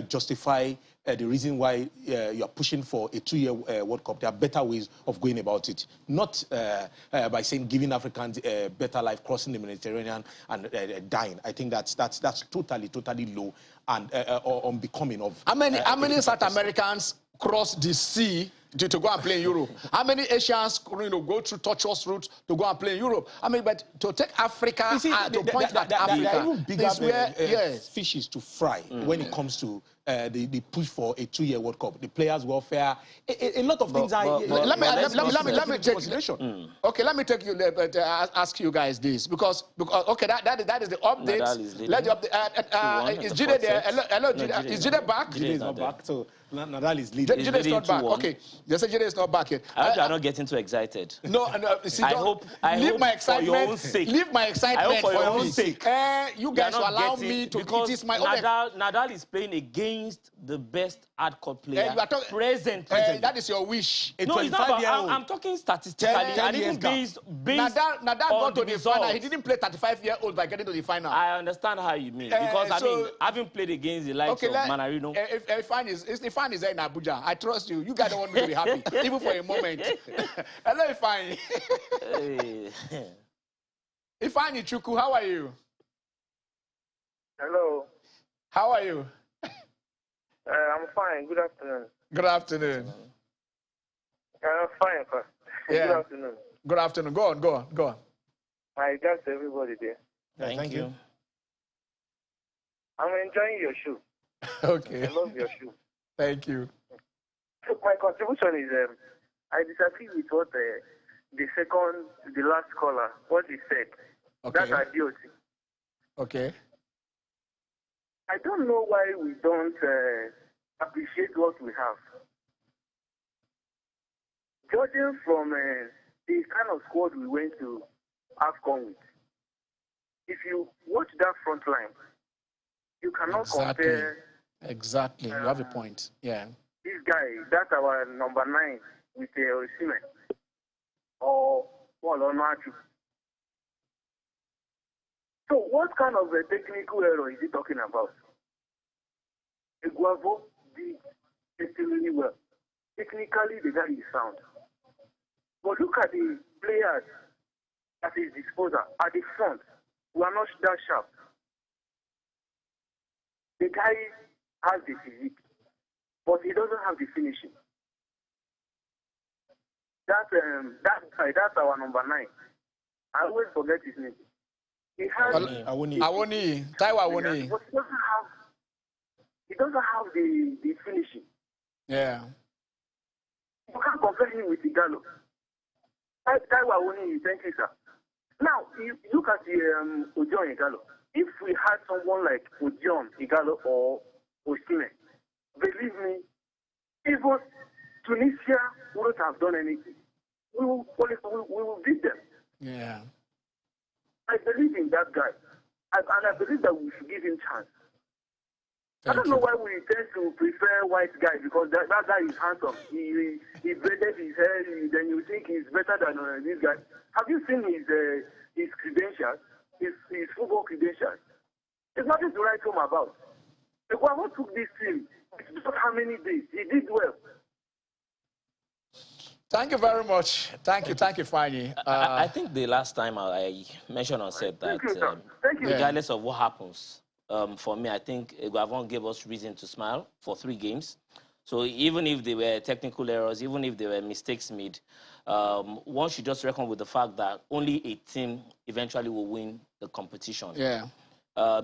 justify the reason why you are pushing for a 2-year World Cup, there are better ways of going about it. Not by saying giving Africans a better life, crossing the Mediterranean and dying. I think that's totally low and unbecoming of. How many South Americans cross the sea to go and play in Europe? How many Asians go through tortuous routes to go and play in Europe? I mean, but to take Africa to point that Africa there are even bigger is where fishes to fry when it comes to the push for a 2-year World Cup, the players' welfare, a lot of things are. Let me take consideration. Okay, let me take you. Ask you guys this because okay, that is the update. Let the update. Is Jide there? Hello, Jide. Is Jide back? Jide is not back. So Nadal is leading. Jide is not back. Okay, they say Jide is not back yet. I hope you are not getting too excited. No. See, I hope leave my excitement for your own sake. Leave my excitement I hope for your own sake. You guys will allow me to. It is my own. Nadal is playing a game against the best hardcore player you are talking, present. that is your wish. No, it's not about, I'm talking statistically and even based Nadal on got to the final. He results. didn't play 35-year-old by getting to the final. I understand how you mean. Because, I mean, having played against the likes of Manarino. If the fan is there in Abuja, I trust you. You guys don't want me to be happy, even for a moment. Hello, Ifeanyi. Ifeanyi Chukwu, how are you? Hello. How are you? I'm fine. Good afternoon. Good afternoon. I'm fine, sir. Yeah. Good afternoon. Good afternoon. Go on. I got everybody there. Thank you. I'm enjoying your show. Okay. I love your show. Thank you. So my contribution is I disagree with what the last caller, what he said. Okay. That's idiot. Okay. I don't know why we don't appreciate what we have. Judging from the kind of squad we went to AFCON with, if you watch that front line, you cannot compare. Exactly. You have a point. Yeah. This guy, that's our number 9 with Osimhen or Onachu. So what kind of a technical error is he talking about? Iguavo did extremely well. Technically, the guy is sound. But look at the players at his disposal at the front who are not that sharp. The guy has the physique, but he doesn't have the finishing. That's our number 9. I always forget his name. He has Awoni. Taiwo Awoni. But he doesn't have the finishing. Yeah. You can't compare him with Igalo. Taiwo Awoni, thank you, sir. Now, you look at the Ojon Igalo. If we had someone like Ojon Igalo or Osimhen, believe me, even Tunisia wouldn't have done anything. We will beat them. Yeah. I believe in that guy. And I believe that we should give him chance. I don't know why we tend to prefer white guy, because that guy is handsome. He braided his hair, then you think he's better than this guy. Have you seen his credentials, his football credentials? There's nothing to write home about. The Guavo took this team, just how many days? He did well. Thank you very much. Thank you, Fanny. I think the last time I mentioned or said that, regardless of what happens, for me, I think Guavon gave us reason to smile for 3 games. So even if there were technical errors, even if there were mistakes made, one should just reckon with the fact that only a team eventually will win the competition. Yeah.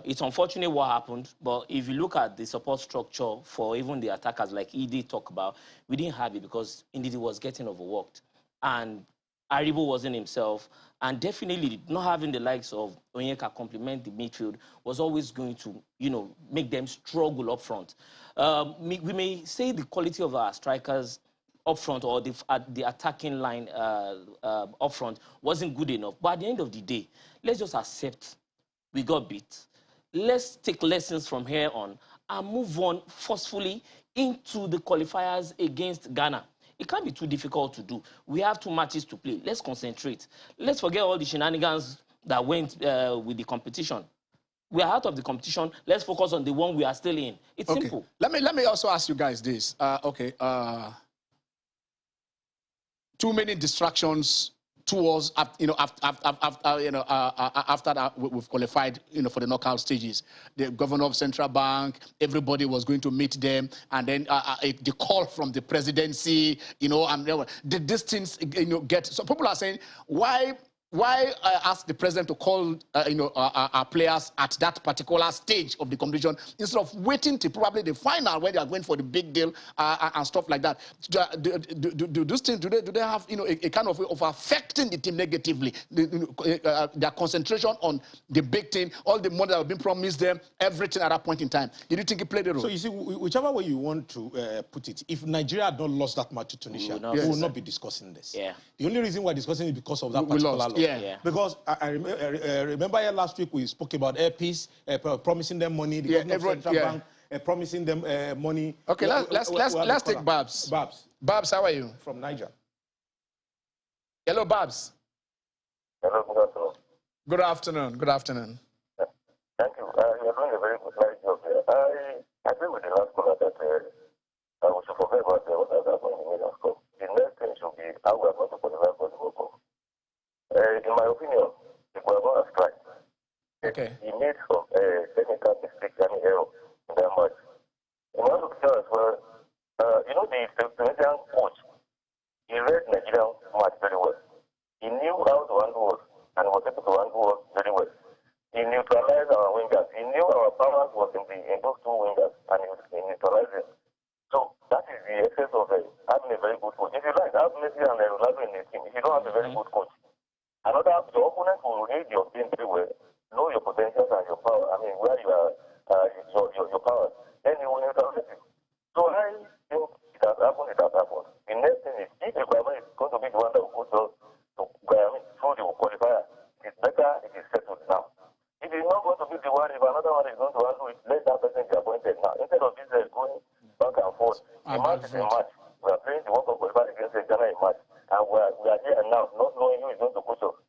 It's unfortunate what happened, but if you look at the support structure for even the attackers, like Edie talked about, we didn't have it because indeed he was getting overworked. And Aribo wasn't himself. And definitely not having the likes of Onyeka complement the midfield was always going to, make them struggle up front. We may say the quality of our strikers up front or the attacking line up front wasn't good enough. But at the end of the day, let's just accept we got beat. Let's take lessons from here on and move on forcefully into the qualifiers against Ghana. It can't be too difficult to do. We have 2 matches to play. Let's concentrate. Let's forget all the shenanigans that went with the competition. We are out of the competition. Let's focus on the one we are still in. It's simple. Let me also ask you guys this. Too many distractions towards after that we've qualified for the knockout stages. The governor of Central Bank, everybody was going to meet them, and then the call from the presidency, these things get. So people are saying, why ask the president to call our players at that particular stage of the competition instead of waiting till probably the final when they are going for the big deal and stuff like that? Do those things, do they have a kind of way of affecting the team negatively? Their concentration on the big thing, all the money that have been promised them, everything at that point in time. Did you think it played a role? So you see, whichever way you want to put it, if Nigeria had not lost that match to Tunisia, we would not be discussing this. Yeah. The only reason we're discussing it is because of that particular loss. Yeah. Because I remember last week we spoke about Air Peace, promising them money, the government of Central Bank promising them money. Okay, let's take Babs. Babs, how are you? From Niger. Hello, Babs. Hello, good afternoon. Good afternoon. Good afternoon. Thank you. You're doing a very good job here. I agree with the last caller that we should forget about what has happened in the Millions Cup. The next thing should be how we are going to qualify for the World Cup. In my opinion, the Guatemala strike. Okay. He made some technical mistakes and error in that match. In my opinion as well, you know, the Tunisian coach, he read Nigerian match very well. He knew how to handle us and was able to handle us very well. He neutralized our wingers. He knew our powers was in those two wingers, and he neutralized them. So that is the essence of having a very good coach. If you like, have Messi and Ronaldo in the team. If you don't have a very good coach, your opponent will read your game very well, know your potentials and your power. I mean, where you are, your powers, then he will neutralize you. So I think it has happened. The next thing is, if the government is going to be the one that will put us through the qualifier, it's better it is settled now. If it's not going to be the one, if another one is going to handle it, let that person be appointed now. Instead of this going back and forth, the match is a match. We are playing the World Cup qualifier against Ghana in match, and we are here and now, not knowing who is going to push us.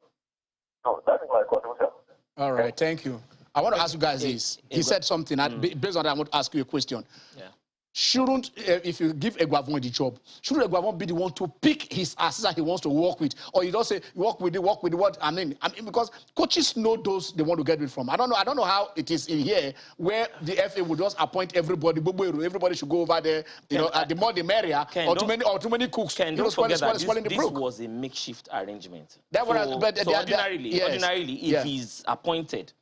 So that is my contribution. All right, thank you. I want to ask you guys this. He said something, and based on that, I want to ask you a question. Yeah. Shouldn't, if you give Eguavon the job, shouldn't Eguavon be the one to pick his assistant he wants to work with? Or you don't say, work with what? I mean, because coaches know those they want to get it from. I don't know how it is in here where the FA would just appoint everybody. Everybody should go over there. You know, the more the merrier. Or too many cooks. Don't forget that this was a makeshift arrangement. That ordinarily, if he's appointed.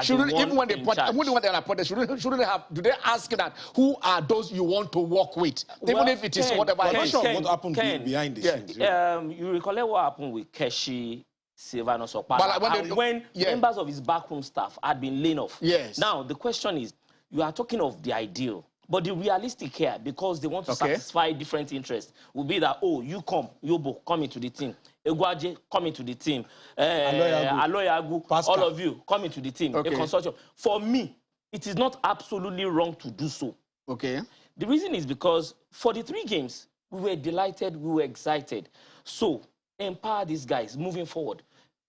Shouldn't, even when they're appointed, shouldn't they have? Do they ask that who are those you want to work with, even if it is whatever? I'm not sure what happened behind the scenes. You recollect what happened with Keshi, Silvano Sopala, when members of his backroom staff had been laid off. Yes. Now the question is, you are talking of the ideal, but the realistic here, because they want to satisfy different interests, will be that you Yobo come into the team. Egwaje, come into the team. Aloyagu, all of you, come into the team. A consortium. For me, it is not absolutely wrong to do so. Okay. The reason is because for the 3 games, we were delighted, we were excited. So, empower these guys moving forward.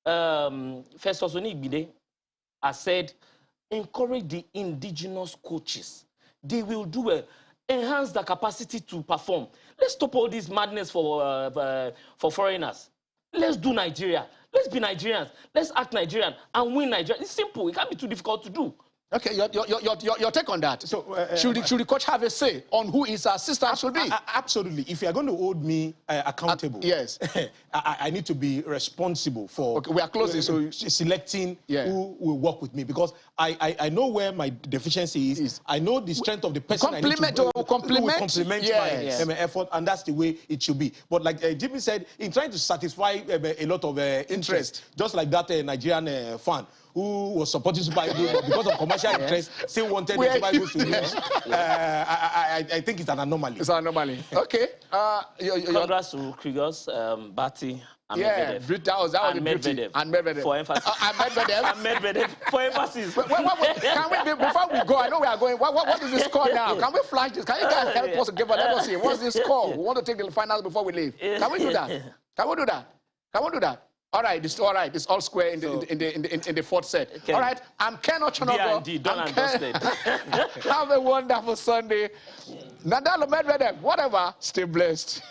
Festus Onigbide has said, encourage the indigenous coaches. They will do well. Enhance the capacity to perform. Let's stop all this madness for foreigners. Let's do Nigeria. Let's be Nigerians. Let's act Nigerian and win Nigeria. It's simple. It can't be too difficult to do. Okay, your take on that. So, should the coach have a say on who his assistant should be? Absolutely. If you are going to hold me accountable, yes, I need to be responsible for. Okay, we are closing, so selecting who will work with me, because I know where my deficiency is. I know the strength of the person. Complement my effort, and that's the way it should be. But like Jimmy said, in trying to satisfy a lot of interest, just like that Nigerian fan who was supporting Super Eagles, but because of commercial interest, still wanted the Super Eagles to lose. I think it's an anomaly. It's an anomaly. Okay. Congrats to Kriegers, Barty, and Medvedev. That was the beauty. And Medvedev. For emphasis. And Medvedev. For emphasis. Can we, before we go, I know we are going, what is the score now? Can we flash this? Can you guys help us give let us see. What's the score? We want to take the finals before we leave. Can we do that? Can we do that? Can we do that? All right, it's all right. It's all square in the 4th set. Okay. All right, I'm Ken Ochonogo. Done and dusted. Have a wonderful Sunday. Nadal, Medvedev, whatever. Stay blessed.